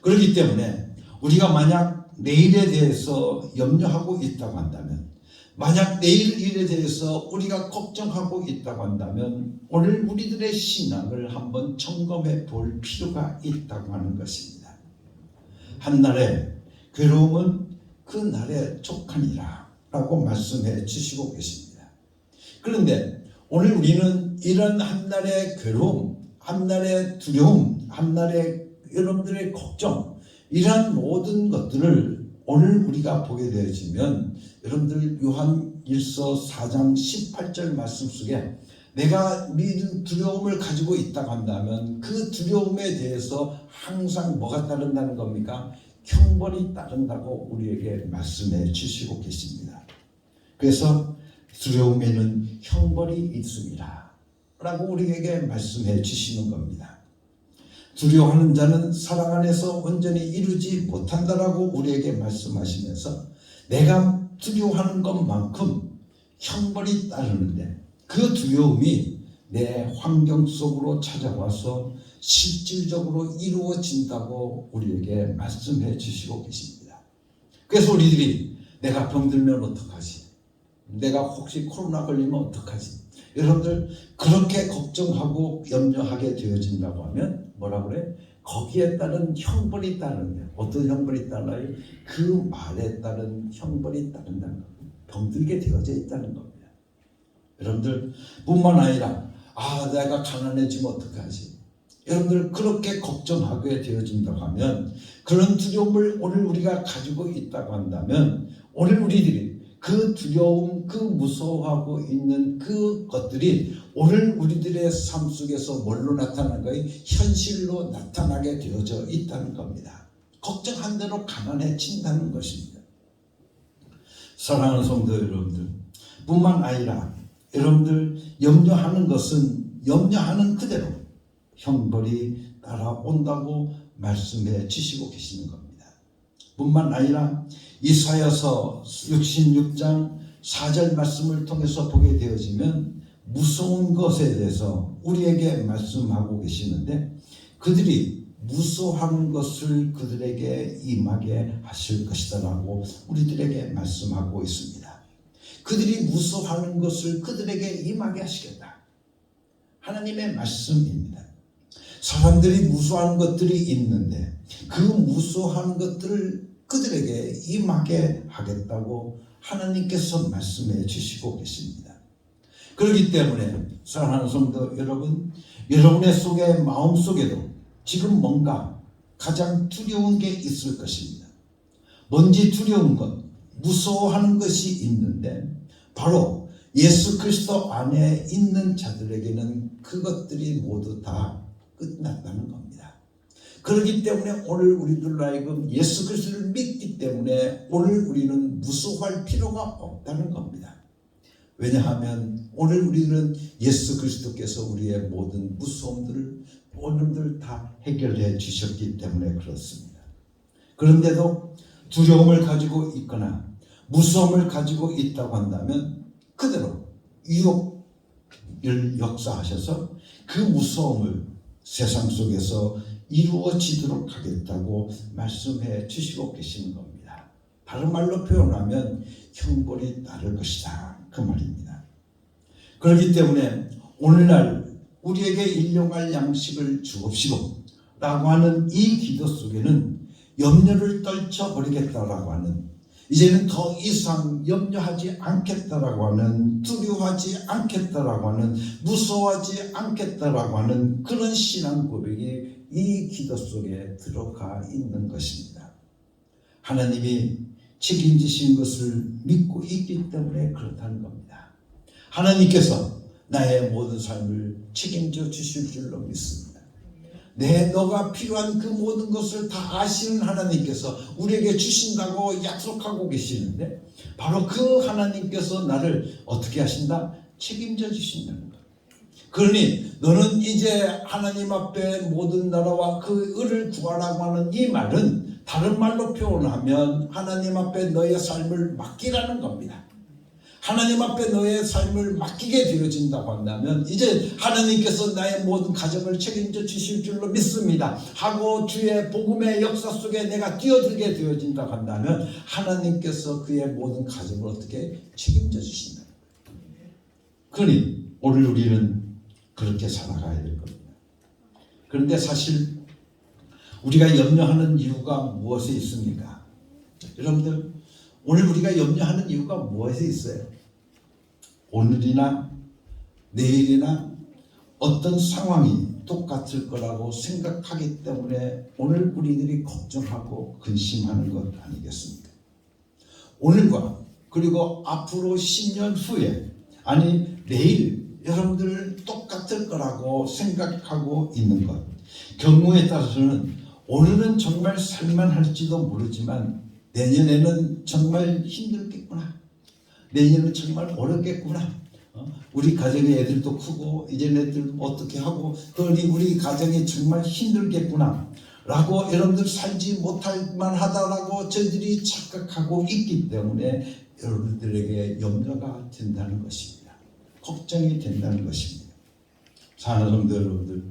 그렇기 때문에 우리가 만약 내일에 대해서 염려하고 있다고 한다면, 만약 내일 일에 대해서 우리가 걱정하고 있다고 한다면 오늘 우리들의 신앙을 한번 점검해 볼 필요가 있다고 하는 것입니다. 한날의 괴로움은 그 날에 족하니라 라고 말씀해 주시고 계십니다. 그런데 오늘 우리는 이런 한날의 괴로움, 한날의 두려움, 한날의 여러분들의 걱정, 이러한 모든 것들을 오늘 우리가 보게 되어지면 여러분들 요한일서 4장 18절 말씀 속에 내가 믿은 두려움을 가지고 있다고 한다면 그 두려움에 대해서 항상 뭐가 따른다는 겁니까? 형벌이 따른다고 우리에게 말씀해 주시고 계십니다. 그래서 두려움에는 형벌이 있습니다 라고 우리에게 말씀해 주시는 겁니다. 두려워하는 자는 사랑 안에서 온전히 이루지 못한다라고 우리에게 말씀하시면서 내가 두려워하는 것만큼 형벌이 따르는데 그 두려움이 내 환경 속으로 찾아와서 실질적으로 이루어진다고 우리에게 말씀해 주시고 계십니다. 그래서 우리들이 내가 병들면 어떡하지? 내가 혹시 코로나 걸리면 어떡하지? 여러분들 그렇게 걱정하고 염려하게 되어진다고 하면 뭐라 그래? 거기에 따른 형벌이 따르는데 어떤 형벌이 따라요? 그 말에 따른 형벌이 따른다는 겁니다. 병들게 되어져 있다는 겁니다. 여러분들 뿐만 아니라 내가 가난해지면 어떡하지? 여러분들 그렇게 걱정하게 되어진다고 하면, 그런 두려움을 오늘 우리가 가지고 있다고 한다면, 오늘 우리들이 그 두려움, 그 무서워하고 있는 그 것들이 오늘 우리들의 삶 속에서 뭘로 나타나는 거예요? 현실로 나타나게 되어져 있다는 겁니다. 걱정한 대로 가난해진다는 것입니다. 사랑하는 성도 여러분들, 뿐만 아니라 여러분들 염려하는 것은 염려하는 그대로 형벌이 따라온다고 말씀해 주시고 계시는 겁니다. 뿐만 아니라 이사야서 66장 4절 말씀을 통해서 보게 되어지면 무서운 것에 대해서 우리에게 말씀하고 계시는데, 그들이 무서워하는 것을 그들에게 임하게 하실 것이다 라고 우리들에게 말씀하고 있습니다. 그들이 무서워하는 것을 그들에게 임하게 하시겠다. 하나님의 말씀입니다. 사람들이 무서워하는 것들이 있는데 그 무서워하는 것들을 그들에게 임하게 하겠다고 하나님께서 말씀해 주시고 계십니다. 그렇기 때문에 사랑하는 성도 여러분, 여러분의 속에 마음속에도 지금 뭔가 가장 두려운 게 있을 것입니다. 뭔지 두려운 것, 무서워하는 것이 있는데 바로 예수 그리스도 안에 있는 자들에게는 그것들이 모두 다 끝났다는 겁니다. 그렇기 때문에 오늘 우리들로 하여금 예수 그리스도를 믿기 때문에 오늘 우리는 무서워할 필요가 없다는 겁니다. 왜냐하면 오늘 우리는 예수 그리스도께서 우리의 모든 무서움들을 오늘들 다 해결해 주셨기 때문에 그렇습니다. 그런데도 두려움을 가지고 있거나 무서움을 가지고 있다고 한다면 그대로 유혹을 역사하셔서 그 무서움을 세상 속에서 이루어지도록 하겠다고 말씀해 주시고 계시는 겁니다. 다른 말로 표현하면 형벌이 따를 것이다, 그 말입니다. 그렇기 때문에 오늘날 우리에게 일용할 양식을 주옵시고 라고 하는 이 기도 속에는 염려를 떨쳐버리겠다라고 하는, 이제는 더 이상 염려하지 않겠다라고 하는, 두려워하지 않겠다라고 하는, 무서워하지 않겠다라고 하는 그런 신앙 고백이 이 기도 속에 들어가 있는 것입니다. 하나님이 책임지신 것을 믿고 있기 때문에 그렇다는 겁니다. 하나님께서 나의 모든 삶을 책임져 주실 줄로 믿습니다. 너가 필요한 그 모든 것을 다 아시는 하나님께서 우리에게 주신다고 약속하고 계시는데, 바로 그 하나님께서 나를 어떻게 하신다? 책임져 주신다는 거예요. 그러니 너는 이제 하나님 앞에 모든 나라와 그 의를 구하라고 하는 이 말은 다른 말로 표현하면 하나님 앞에 너의 삶을 맡기라는 겁니다. 하나님 앞에 너의 삶을 맡기게 되어진다고 한다면 이제 하나님께서 나의 모든 가정을 책임져 주실 줄로 믿습니다 하고 주의 복음의 역사 속에 내가 뛰어들게 되어진다고 한다면 하나님께서 그의 모든 가정을 어떻게 책임져 주신다. 그러니 오늘 우리는 그렇게 살아가야 될 겁니다. 그런데 사실 우리가 염려하는 이유가 무엇에 있습니까? 여러분들, 오늘 우리가 염려하는 이유가 무엇에 있어요? 오늘이나 내일이나 어떤 상황이 똑같을 거라고 생각하기 때문에 오늘 우리들이 걱정하고 근심하는 것 아니겠습니까? 오늘과 그리고 앞으로 10년 후에, 아니 내일 여러분들 똑같을 거라고 생각하고 있는 것, 경우에 따라서는 오늘은 정말 살만할지도 모르지만 내년에는 정말 힘들겠구나, 내년은 정말 어렵겠구나, 우리 가정의 애들도 크고 이제 애들 어떻게 하고 그러니 우리 가정이 정말 힘들겠구나 라고 여러분들 살지 못할 만하다라고 저희들이 착각하고 있기 때문에 여러분들에게 염려가 된다는 것입니다. 걱정이 된다는 것입니다. 사랑하는 성도 여러분들,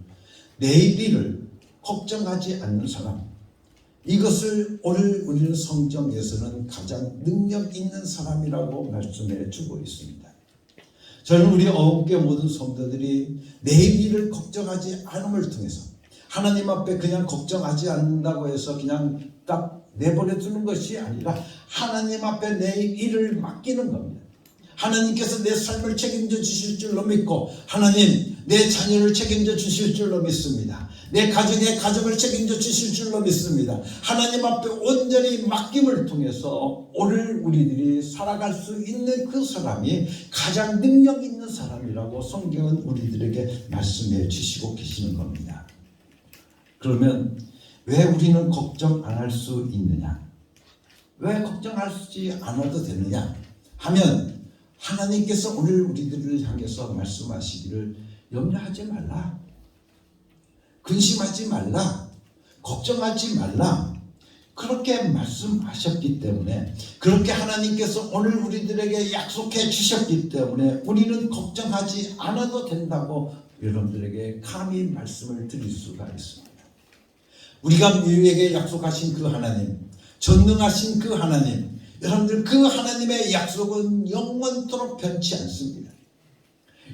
내일을 걱정하지 않는 사람, 이것을 오늘 우리는 성경에서는 가장 능력 있는 사람이라고 말씀해 주고 있습니다. 저는 우리 어음교회 모든 성도들이 내일 일을 걱정하지 않음을 통해서 하나님 앞에 그냥 걱정하지 않는다고 해서 그냥 딱 내버려 두는 것이 아니라 하나님 앞에 내일 일을 맡기는 겁니다. 하나님께서 내 삶을 책임져 주실 줄로 믿고 하나님 내 자녀를 책임져 주실 줄로 믿습니다. 내 가정을 책임져 주실 줄로 믿습니다. 하나님 앞에 온전히 맡김을 통해서 오늘 우리들이 살아갈 수 있는 그 사람이 가장 능력 있는 사람이라고 성경은 우리들에게 말씀해 주시고 계시는 겁니다. 그러면 왜 우리는 걱정 안 할 수 있느냐? 왜 걱정하지 않아도 되느냐 하면 하나님께서 오늘 우리들을 향해서 말씀하시기를 염려하지 말라, 근심하지 말라, 걱정하지 말라, 그렇게 말씀하셨기 때문에, 그렇게 하나님께서 오늘 우리들에게 약속해 주셨기 때문에 우리는 걱정하지 않아도 된다고 여러분들에게 감히 말씀을 드릴 수가 있습니다. 우리가 우리에게 약속하신 그 하나님, 전능하신 그 하나님, 여러분들 그 하나님의 약속은 영원토록 변치 않습니다.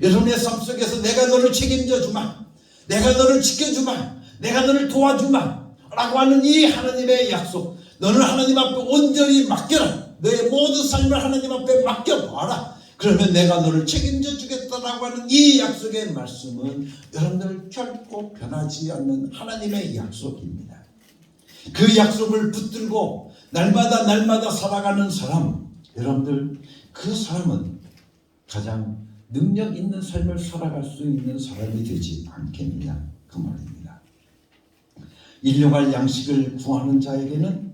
여러분의 삶 속에서 내가 너를 책임져 주마, 내가 너를 지켜주마, 내가 너를 도와주마 라고 하는 이 하나님의 약속, 너는 하나님 앞에 온전히 맡겨라, 너의 모든 삶을 하나님 앞에 맡겨봐라, 그러면 내가 너를 책임져 주겠다라고 하는 이 약속의 말씀은 여러분들 결코 변하지 않는 하나님의 약속입니다. 그 약속을 붙들고 날마다 살아가는 사람, 여러분들 그 사람은 가장 능력 있는 삶을 살아갈 수 있는 사람이 되지 않겠느냐 그 말입니다. 일용할 양식을 구하는 자에게는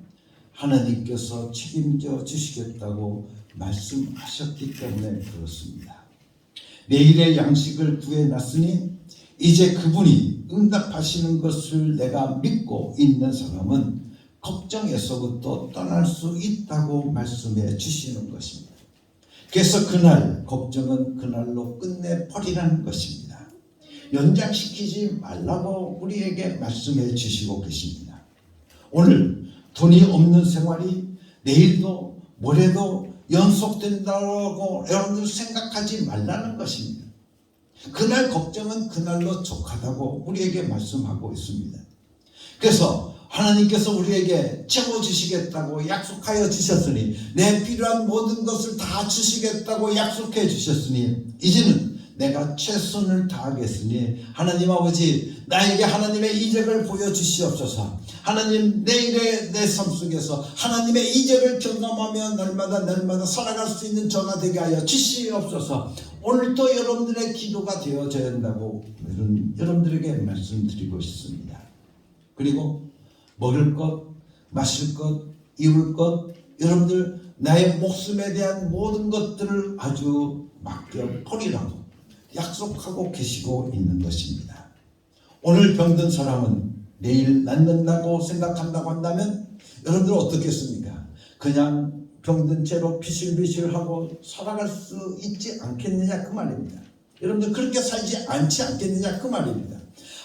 하나님께서 책임져 주시겠다고 말씀하셨기 때문에 그렇습니다. 내일의 양식을 구해놨으니 이제 그분이 응답하시는 것을 내가 믿고 있는 사람은 걱정에서부터 떠날 수 있다고 말씀해 주시는 것입니다. 그래서 그날 걱정은 그날로 끝내버리라는 것입니다. 연장시키지 말라고 우리에게 말씀해 주시고 계십니다. 오늘 돈이 없는 생활이 내일도 모레도 연속된다고 여러분들 생각하지 말라는 것입니다. 그날 걱정은 그날로 족하다고 우리에게 말씀하고 있습니다. 그래서 하나님께서 우리에게 채워주시겠다고 약속하여 주셨으니, 내 필요한 모든 것을 다 주시겠다고 약속해 주셨으니 이제는 내가 최선을 다하겠으니 하나님 아버지, 나에게 하나님의 이적을 보여주시옵소서. 하나님, 내일의 내 삶 속에서 하나님의 이적을 경험하며 날마다 살아갈 수 있는 저가 되게 하여 주시옵소서. 오늘도 여러분들의 기도가 되어져야 한다고 여러분들에게 말씀드리고 싶습니다. 그리고 먹을 것, 마실 것, 입을 것, 여러분들 나의 목숨에 대한 모든 것들을 아주 맡겨버리라고 약속하고 계시고 있는 것입니다. 오늘 병든 사람은 내일 낫는다고 생각한다고 한다면 여러분들 어떻겠습니까? 그냥 병든 채로 비실비실하고 살아갈 수 있지 않겠느냐 그 말입니다. 여러분들 그렇게 살지 않지 않겠느냐 그 말입니다.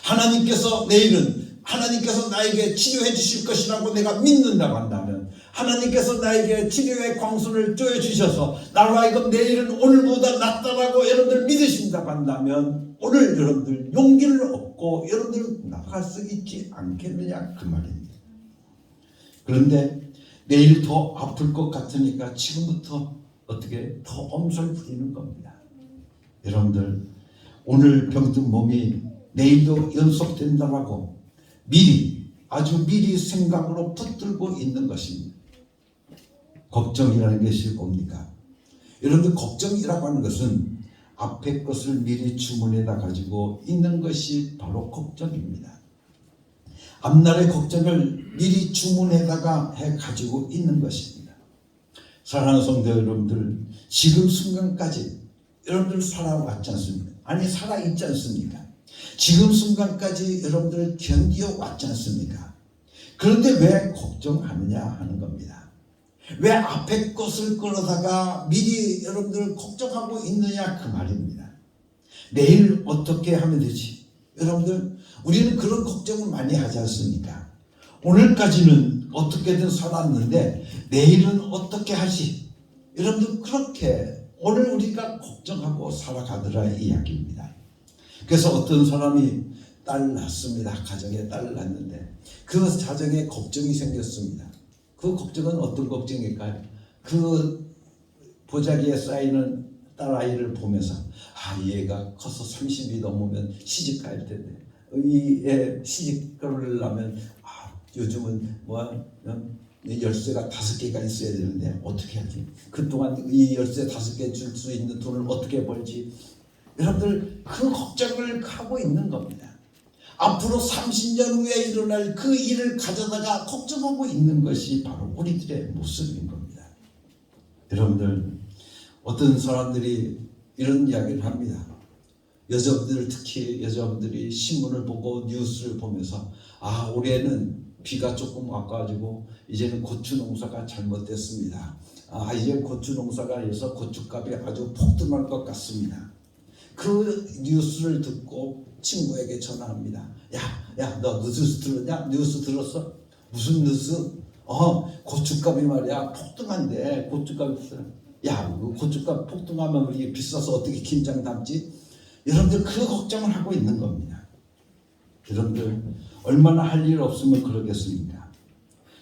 하나님께서 내일은 하나님께서 나에게 치료해 주실 것이라고 내가 믿는다고 한다면, 하나님께서 나에게 치료의 광선을 쪼여주셔서 나로 하여금 내일은 오늘보다 낫다라고 여러분들 믿으신다고 한다면 오늘 여러분들 용기를 얻고 여러분들 나아갈 수 있지 않겠느냐 그 말입니다. 그런데 내일 더 아플 것 같으니까 지금부터 어떻게 더 엄살 부리는 겁니다. 여러분들 오늘 병든 몸이 내일도 연속된다라고 아주 미리 생각으로 붙들고 있는 것입니다. 걱정이라는 것이 뭡니까? 여러분들 걱정이라고 하는 것은 앞에 것을 미리 주문해다 가지고 있는 것이 바로 걱정입니다. 앞날의 걱정을 미리 주문해다가 해 가지고 있는 것입니다. 사랑하는 성도 여러분들, 지금 순간까지 여러분들 살아왔지 않습니까? 아니 살아있지 않습니까? 지금 순간까지 여러분들 견디어 왔지 않습니까? 그런데 왜 걱정하느냐 하는 겁니다. 왜 앞에 것을 끌어다가 미리 여러분들 걱정하고 있느냐 그 말입니다. 내일 어떻게 하면 되지? 여러분들 우리는 그런 걱정을 많이 하지 않습니까? 오늘까지는 어떻게든 살았는데 내일은 어떻게 하지? 여러분들 그렇게 오늘 우리가 걱정하고 살아가더라 이야기입니다. 그래서 어떤 사람이 딸 낳습니다. 가정에 딸 낳는데 그 가정에 걱정이 생겼습니다. 그 걱정은 어떤 걱정일까요? 그 보자기에 쌓이는 딸아이를 보면서 얘가 커서 30이 넘으면 시집 갈 텐데 시집가를 하면 요즘은 열쇠가 5개가 있어야 되는데 어떻게 하지? 그동안 이 열쇠 5개 줄 수 있는 돈을 어떻게 벌지? 여러분들 그 걱정을 하고 있는 겁니다. 앞으로 30년 후에 일어날 그 일을 가져다가 걱정하고 있는 것이 바로 우리들의 모습인 겁니다. 여러분들 어떤 사람들이 이런 이야기를 합니다. 여자분들, 특히 여자분들이 신문을 보고 뉴스를 보면서 올해는 비가 조금 와가지고 이제는 고추 농사가 잘못됐습니다. 이제 고추 농사가 해서 고추값이 아주 폭등할 것 같습니다. 그 뉴스를 듣고 친구에게 전화합니다. 야, 너 뉴스 들었냐? 뉴스 들었어? 무슨 뉴스? 고추값이 말이야 폭등한데 고추값이 그 고추값 폭등하면 이게 비싸서 어떻게 김장 담지? 여러분들 그 걱정을 하고 있는 겁니다. 여러분들 얼마나 할 일 없으면 그러겠습니까?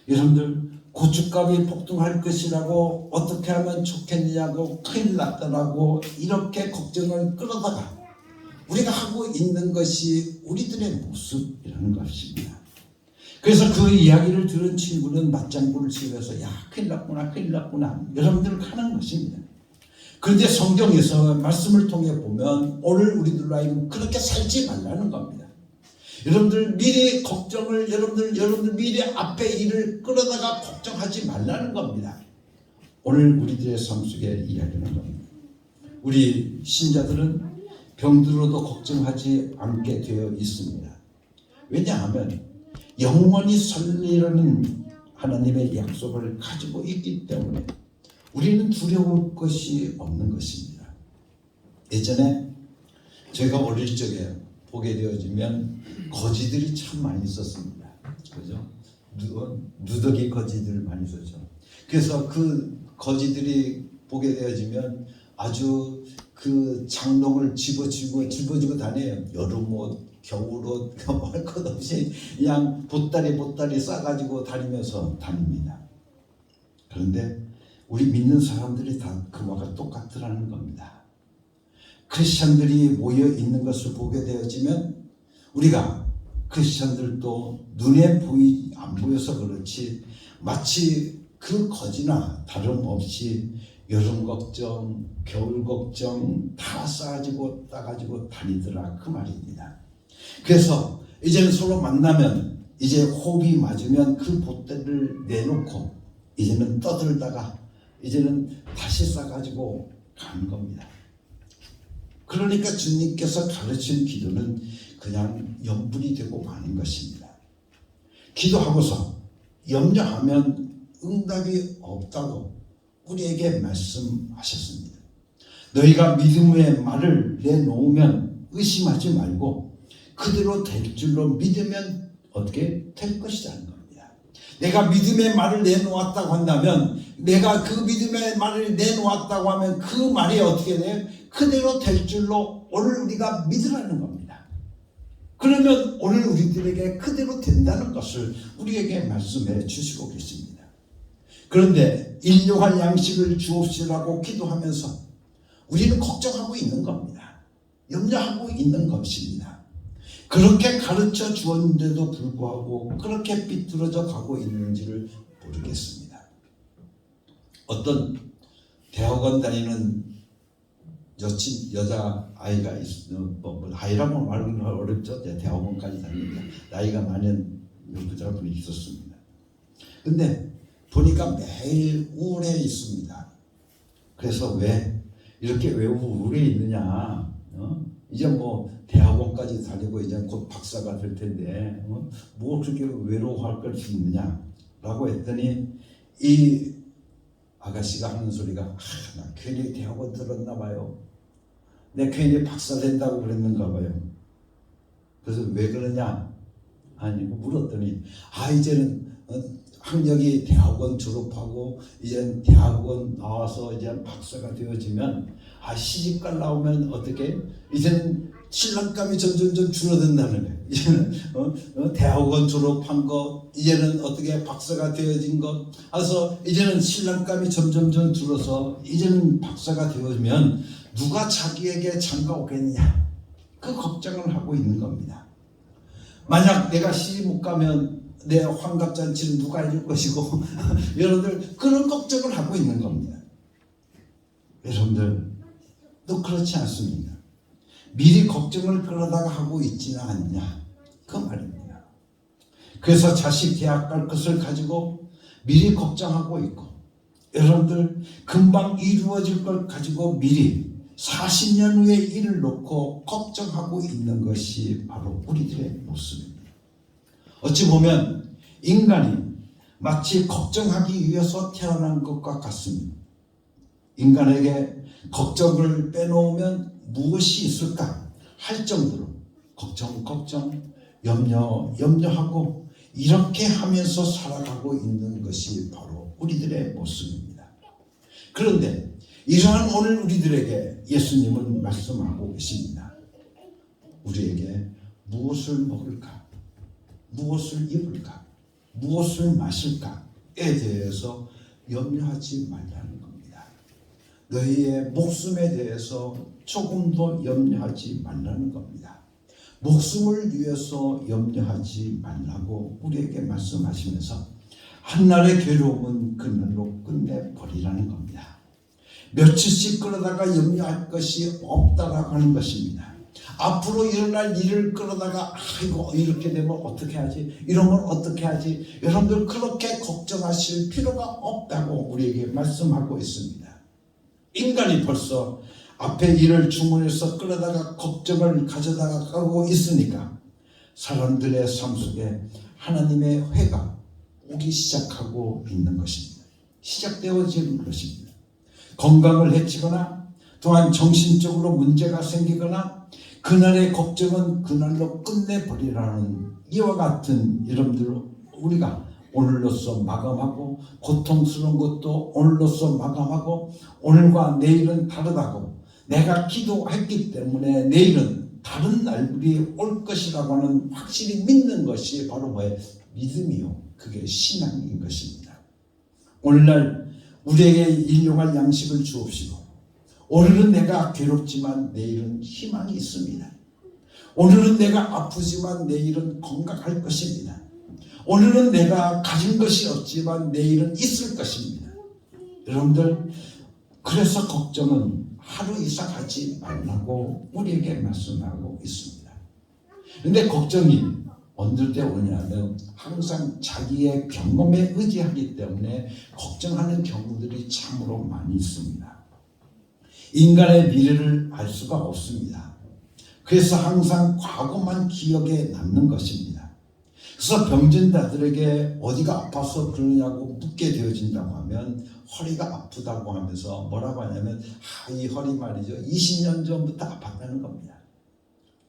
여러분들 고추값이 폭등할 것이라고 어떻게 하면 좋겠냐고 큰일 났다라고 이렇게 걱정을 끌어다가 우리가 하고 있는 것이 우리들의 모습이라는 것입니다. 그래서 그 이야기를 들은 친구는 맞장구를 치면서 큰일 났구나 여러분들 하는 것입니다. 그런데 성경에서 말씀을 통해 보면 오늘 우리들로 하여금 그렇게 살지 말라는 겁니다. 여러분들 미래 걱정을 여러분들 미래 앞에 일을 끌어다가 걱정하지 말라는 겁니다. 오늘 우리들의 삶 속에 이야기하는 겁니다. 우리 신자들은 병들어도 걱정하지 않게 되어 있습니다. 왜냐하면 영원히 살리라는 하나님의 약속을 가지고 있기 때문에 우리는 두려울 것이 없는 것입니다. 예전에 저희가 어릴 적에 보게 되어지면 거지들이 참 많이 있었습니다. 그죠? 누더기 거지들 많이 있었죠. 그래서 그 거지들이 보게 되어지면 아주 그 장롱을 집어지고 다녀요. 여름옷, 겨울옷, 할 것 없이 그냥 보따리 싸가지고 다니면서 다닙니다. 그런데 우리 믿는 사람들이 다 그와 똑같더라는 겁니다. 크리스천들이 모여 있는 것을 보게 되어지면 우리가 크리스천들도 눈에 안 보여서 그렇지 마치 그 거지나 다름없이 여름 걱정, 겨울 걱정 다 싸가지고 따가지고 다니더라 그 말입니다. 그래서 이제는 서로 만나면 이제 호흡이 맞으면 그 보따리를 내놓고 이제는 떠들다가 이제는 다시 싸가지고 가는 겁니다. 그러니까 주님께서 가르친 기도는 그냥 염분이 되고 마는 것입니다. 기도하고서 염려하면 응답이 없다고 우리에게 말씀하셨습니다. 너희가 믿음의 말을 내놓으면 의심하지 말고 그대로 될 줄로 믿으면 어떻게 될 것이라는 겁니다. 내가 믿음의 말을 내놓았다고 한다면 내가 그 믿음의 말을 내놓았다고 하면 그 말이 어떻게 돼요? 그대로 될 줄로 오늘 우리가 믿으라는 겁니다. 그러면 오늘 우리들에게 그대로 된다는 것을 우리에게 말씀해 주시고 계십니다. 그런데 일용할 양식을 주옵시라고 기도하면서 우리는 걱정하고 있는 겁니다. 염려하고 있는 것입니다. 그렇게 가르쳐 주었는데도 불구하고 그렇게 삐뚤어져 가고 있는지를 모르겠습니다. 어떤 대학원 다니는 여자 아이가 아이라고 말하기는 어렵죠. 대학원까지 다닙니다. 나이가 많은 여자분이 있었습니다. 근데 보니까 매일 우울해 있습니다. 그래서 왜 우울해 있느냐? 이제 대학원까지 다니고 이제 곧 박사가 될 텐데 뭐 그렇게 외로워할 것이 있느냐라고 했더니 이 아가씨가 하는 소리가 나 괜히 대학원 들었나 봐요. 내 괜히 박사 된다고 그랬는가 봐요. 그래서 왜 그러냐? 물었더니 이제는 학력이 대학원 졸업하고 이제 대학원 나와서 이제 박사가 되어지면 시집갈 나오면 어떻게 이제는 신랑감이 점점 줄어든다는 거예요. 이제는 대학원 졸업한 거 이제는 어떻게 박사가 되어진 것 그래서 이제는 신랑감이 점점 줄어서 이제는 박사가 되어지면 누가 자기에게 장가 오겠냐 그 걱정을 하고 있는 겁니다. 만약 내가 시집 못 가면 내 환갑잔치는 누가 해줄 것이고 여러분들 그런 걱정을 하고 있는 겁니다. 여러분들 또 그렇지 않습니까? 미리 걱정을 그러다가 하고 있지는 않냐 그 말입니다. 그래서 자식 대학 갈 것을 가지고 미리 걱정하고 있고, 여러분들 금방 이루어질 걸 가지고 미리 40년 후의 일을 놓고 걱정하고 있는 것이 바로 우리들의 모습입니다. 어찌 보면 인간이 마치 걱정하기 위해서 태어난 것과 같습니다. 인간에게 걱정을 빼놓으면 무엇이 있을까 할 정도로 걱정, 염려하고 이렇게 하면서 살아가고 있는 것이 바로 우리들의 모습입니다. 그런데 이러한 오늘 우리들에게 예수님은 말씀하고 계십니다. 우리에게 무엇을 먹을까? 무엇을 입을까? 무엇을 마실까에 대해서 염려하지 말라는 겁니다. 너희의 목숨에 대해서 조금도 염려하지 말라는 겁니다. 목숨을 위해서 염려하지 말라고 우리에게 말씀하시면서 한날의 괴로움은 그날로 끝내버리라는 겁니다. 며칠씩 그러다가 염려할 것이 없다라고 하는 것입니다. 앞으로 일어날 일을 끌어다가 아이고 이렇게 되면 어떻게 하지? 이런 건 어떻게 하지? 여러분들 그렇게 걱정하실 필요가 없다고 우리에게 말씀하고 있습니다. 인간이 벌써 앞에 일을 주문해서 끌어다가 걱정을 가져다가 가고 있으니까 사람들의 삶 속에 하나님의 회가 오기 시작하고 있는 것입니다. 시작되어지는 것입니다. 건강을 해치거나 또한 정신적으로 문제가 생기거나 그날의 걱정은 그날로 끝내버리라는 이와 같은 여러분들 우리가 오늘로써 마감하고 고통스러운 것도 오늘로써 마감하고 오늘과 내일은 다르다고 내가 기도했기 때문에 내일은 다른 날들이 올 것이라고 하는 확실히 믿는 것이 바로 뭐예요? 믿음이요. 그게 신앙인 것입니다. 오늘날 우리에게 일용할 양식을 주옵시고 오늘은 내가 괴롭지만 내일은 희망이 있습니다. 오늘은 내가 아프지만 내일은 건강할 것입니다. 오늘은 내가 가진 것이 없지만 내일은 있을 것입니다. 여러분들 그래서 걱정은 하루 이상 하지 말라고 우리에게 말씀하고 있습니다. 그런데 걱정이 어느 때 오냐면 항상 자기의 경험에 의지하기 때문에 걱정하는 경우들이 참으로 많이 있습니다. 인간의 미래를 알 수가 없습니다. 그래서 항상 과거만 기억에 남는 것입니다. 그래서 병진자들에게 어디가 아파서 그러냐고 묻게 되어진다고 하면 허리가 아프다고 하면서 뭐라고 하냐면 이 허리 말이죠 20년 전부터 아팠다는 겁니다.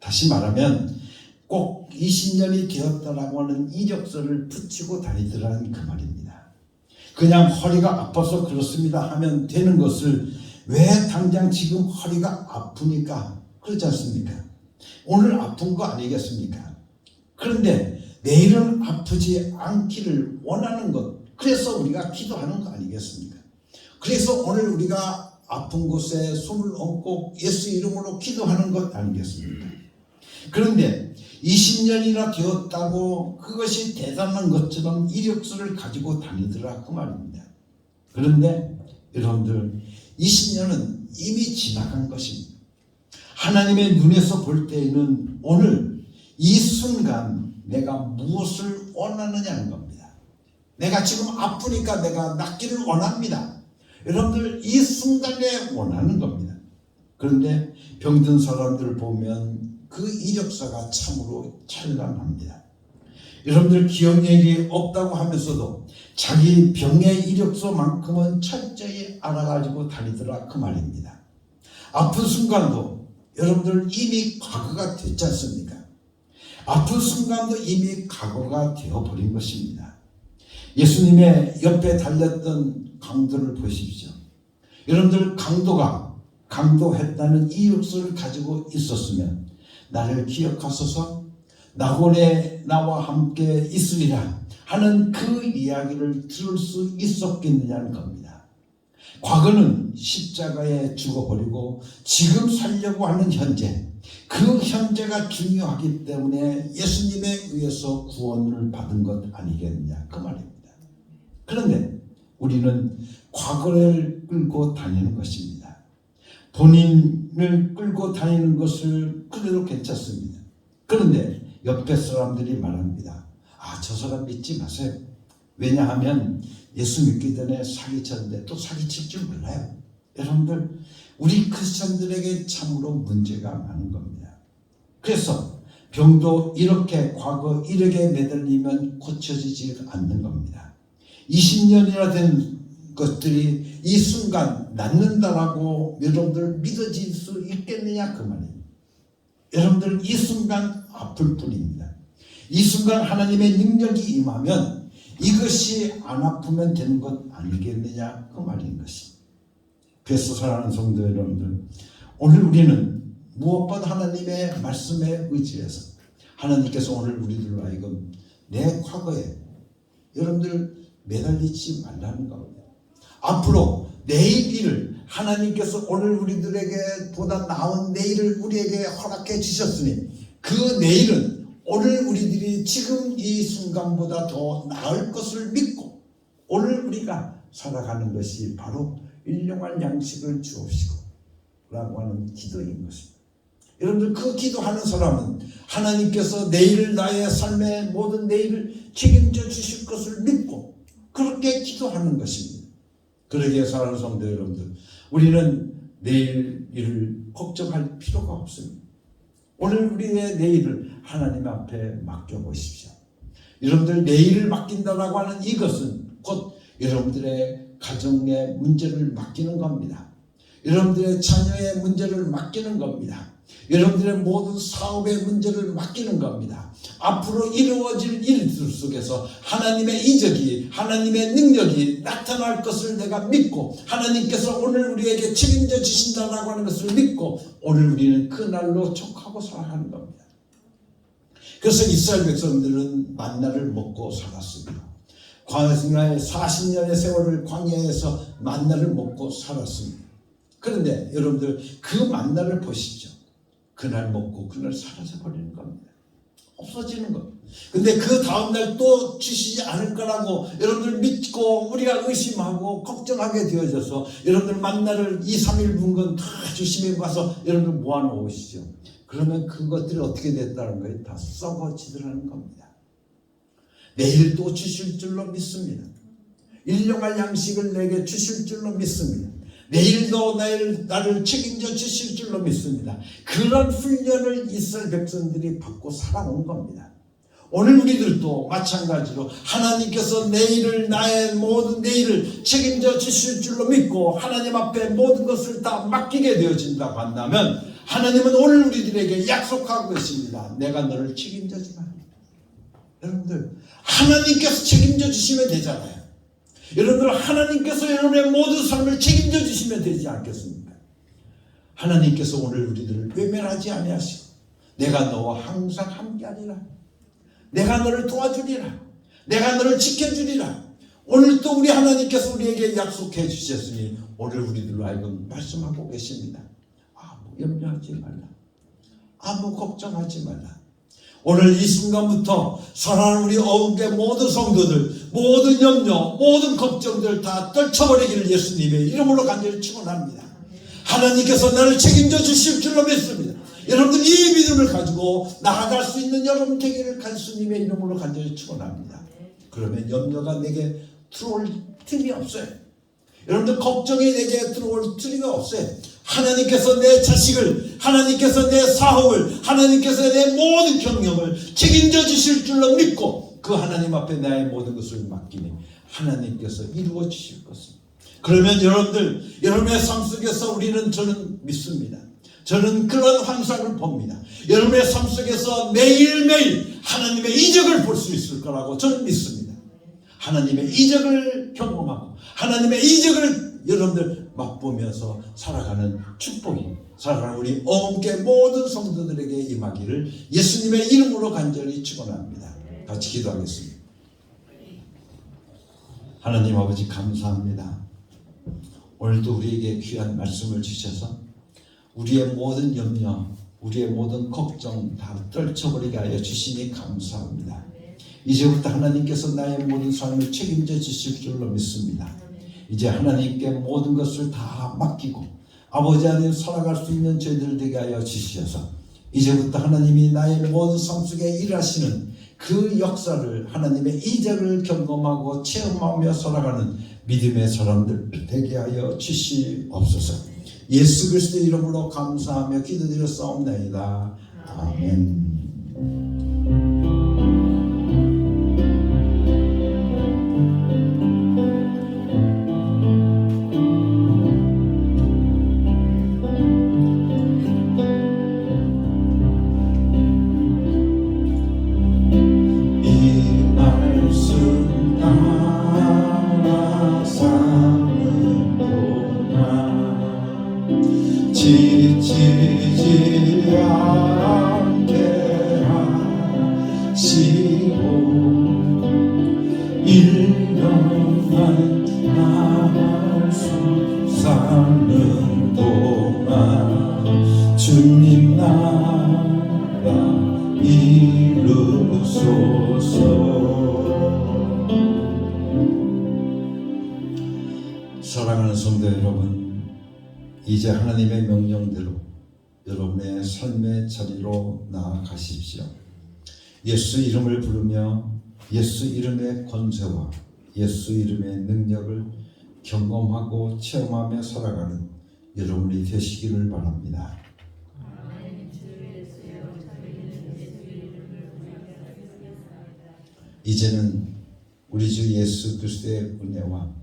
다시 말하면 꼭 20년이 되었다라고 하는 이력서를 붙이고 다니더라는 그 말입니다. 그냥 허리가 아파서 그렇습니다 하면 되는 것을 왜 당장 지금 허리가 아프니까 그렇지 않습니까? 오늘 아픈 거 아니겠습니까? 그런데 내일은 아프지 않기를 원하는 것, 그래서 우리가 기도하는 거 아니겠습니까? 그래서 오늘 우리가 아픈 곳에 손을 얹고 예수 이름으로 기도하는 것 아니겠습니까? 그런데 20년이나 되었다고 그것이 대단한 것처럼 이력서를 가지고 다니더라 그 말입니다. 그런데 여러분들 20년은 이미 지나간 것입니다. 하나님의 눈에서 볼 때에는 오늘 이 순간 내가 무엇을 원하느냐는 겁니다. 내가 지금 아프니까 내가 낫기를 원합니다. 여러분들 이 순간에 원하는 겁니다. 그런데 병든 사람들을 보면 그 이력서가 참으로 찬란합니다. 여러분들 기억력이 없다고 하면서도 자기 병의 이력서만큼은 철저히 알아가지고 다니더라 그 말입니다. 아픈 순간도 여러분들 이미 과거가 됐지 않습니까? 아픈 순간도 이미 과거가 되어버린 것입니다. 예수님의 옆에 달렸던 강도를 보십시오. 여러분들 강도했다는 이력서를 가지고 있었으면 나를 기억하소서 낙원에 나와 함께 있으리라 하는 그 이야기를 들을 수 있었겠느냐는 겁니다. 과거는 십자가에 죽어버리고 지금 살려고 하는 현재 그 그 현재가 중요하기 때문에 예수님에 의해서 구원을 받은 것 아니겠느냐 그 말입니다. 그런데 우리는 과거를 끌고 다니는 것입니다. 본인을 끌고 다니는 것을 그래도 괜찮습니다. 그런데 옆에 사람들이 말합니다. 아, 저 사람 믿지 마세요. 왜냐하면 예수 믿기 전에 사기쳤는데 또 사기칠 줄 몰라요. 여러분들, 우리 크리스천들에게 참으로 문제가 많은 겁니다. 그래서 병도 이렇게 과거 이력에 매달리면 고쳐지지 않는 겁니다. 20년이나 된 것들이 이 순간 낫는다라고 여러분들 믿어질 수 있겠느냐 그 말이에요. 여러분들 이 순간 아플 뿐입니다. 이 순간 하나님의 능력이 임하면 이것이 안 아프면 되는 것 아니겠느냐 그 말인 것입니다. 그래서 사랑하는 성도 여러분들, 오늘 우리는 무엇보다 하나님의 말씀에 의지해서 하나님께서 오늘 우리들로 하여금 내 과거에 여러분들 매달리지 말라는 겁니다. 앞으로 내일 일을 하나님께서 오늘 우리들에게 보다 나은 내일을 우리에게 허락해 주셨으니 그 내일은 오늘 우리들이 지금 이 순간보다 더 나을 것을 믿고 오늘 우리가 살아가는 것이 바로 일용할 양식을 주옵시고 라고 하는 기도인 것입니다. 여러분들, 그 기도하는 사람은 하나님께서 내일 나의 삶의 모든 내일을 책임져 주실 것을 믿고 그렇게 기도하는 것입니다. 그러기에 사랑하는 성도 여러분들, 우리는 내일 일을 걱정할 필요가 없습니다. 오늘 우리의 내일을 하나님 앞에 맡겨보십시오. 여러분들, 내일을 맡긴다라고 하는 이것은 곧 여러분들의 가정의 문제를 맡기는 겁니다. 여러분들의 자녀의 문제를 맡기는 겁니다. 여러분들의 모든 사업의 문제를 맡기는 겁니다. 앞으로 이루어질 일들 속에서 하나님의 이적이, 하나님의 능력이 나타날 것을 내가 믿고 하나님께서 오늘 우리에게 책임져 주신다라고 하는 것을 믿고 오늘 우리는 그날로 촉하고 살아가는 겁니다. 그래서 이스라엘 백성들은 만나를 먹고 살았습니다. 광야의 40년의 세월을 광야에서 만나를 먹고 살았습니다. 그런데 여러분들, 그 만나를 보십시오. 그날 먹고 그날 사라져 버리는 겁니다. 없어지는 겁니다. 근데 그 다음날 또 주시지 않을 거라고 여러분들 믿고 우리가 의심하고 걱정하게 되어져서 여러분들 만나를 2, 3일 분 건 다 주심에 가서 여러분들 모아놓으시죠. 그러면 그것들이 어떻게 됐다는 거예요? 다 썩어지더라는 겁니다. 내일 또 주실 줄로 믿습니다. 일용할 양식을 내게 주실 줄로 믿습니다. 내일도 나를 책임져 주실 줄로 믿습니다. 그런 훈련을 이스라엘 백성들이 받고 살아온 겁니다. 오늘 우리들도 마찬가지로 하나님께서 내일을, 나의 모든 내일을 책임져 주실 줄로 믿고 하나님 앞에 모든 것을 다 맡기게 되어진다고 한다면 하나님은 오늘 우리들에게 약속하고 계십니다. 내가 너를 책임져 주마. 여러분들, 하나님께서 책임져 주시면 되잖아요. 여러분들, 하나님께서 여러분의 모든 삶을 책임져 주시면 되지 않겠습니까? 하나님께서 오늘 우리들을 외면하지 아니하시고 내가 너와 항상 함께하리라, 내가 너를 도와주리라, 내가 너를 지켜주리라. 오늘 또 우리 하나님께서 우리에게 약속해 주셨으니 오늘 우리들로 하여금 말씀하고 계십니다. 아무 염려하지 말라, 아무 걱정하지 말라. 오늘 이 순간부터 사랑하는 우리 어음계 모든 성도들, 모든 염려, 모든 걱정들 다 떨쳐버리기를 예수님의 이름으로 간절히 축원합니다. 하나님께서 나를 책임져 주실 줄로 믿습니다. 여러분들, 이 믿음을 가지고 나아갈 수 있는 여러분 되기를 예수님의 이름으로 간절히 축원합니다. 그러면 염려가 내게 들어올 틈이 없어요. 여러분들, 걱정이 내게 들어올 틈이가 없어요. 하나님께서 내 자식을, 하나님께서 내 사업을, 하나님께서 내 모든 경영을 책임져 주실 줄로 믿고 그 하나님 앞에 나의 모든 것을 맡기니 하나님께서 이루어 주실 것입니다. 그러면 여러분들, 여러분의 삶 속에서 저는 믿습니다. 저는 그런 환상을 봅니다. 여러분의 삶 속에서 매일매일 하나님의 이적을 볼 수 있을 거라고 저는 믿습니다. 하나님의 이적을 경험하고 하나님의 이적을 여러분들 맛보면서 살아가는 축복이 살아가는 우리 어음계 모든 성도들에게 임하기를 예수님의 이름으로 간절히 축원합니다. 같이 기도하겠습니다. 하나님 아버지, 감사합니다. 오늘도 우리에게 귀한 말씀을 주셔서 우리의 모든 염려, 우리의 모든 걱정 다 떨쳐버리게 하여 주시니 감사합니다. 이제부터 하나님께서 나의 모든 삶을 책임져 주실 줄로 믿습니다. 이제 하나님께 모든 것을 다 맡기고 아버지 안에 살아갈 수 있는 저희들 되게 하여 주시어서 이제부터 하나님이 나의 모든 삶 속에 일하시는 그 역사를 하나님의 이적을 경험하고 체험하며 살아가는 믿음의 사람들 되게 하여 주시옵소서. 예수 그리스도의 이름으로 감사하며 기도드렸사옵나이다. 아멘. 지치지 않게 하시고 1년만 나갈 수 사는 동안 주님 나라 이루소서. 사랑하는 성도 여러분, 이제 하나님의 명령대로 여러분의 삶의 자리로 나아가십시오. 예수 이름을 부르며 예수 이름의 권세와 예수 이름의 능력을 경험하고 체험하며 살아가는 여러분이 되시기를 바랍니다. 이제는 우리 주 예수 그리스도의 은혜와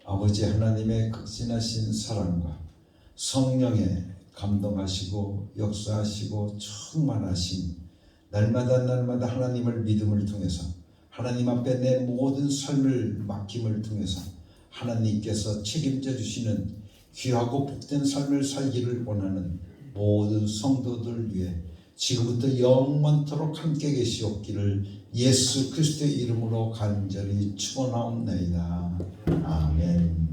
아버지 하나님의 극진하신 사랑과 성령의 감동하시고 역사하시고 충만하신 날마다 하나님을 믿음을 통해서 하나님 앞에 내 모든 삶을 맡김을 통해서 하나님께서 책임져 주시는 귀하고 복된 삶을 살기를 원하는 모든 성도들 위해 지금부터 영원토록 함께 계시옵기를 예수 그리스도의 이름으로 간절히 축원하옵나이다. 아멘.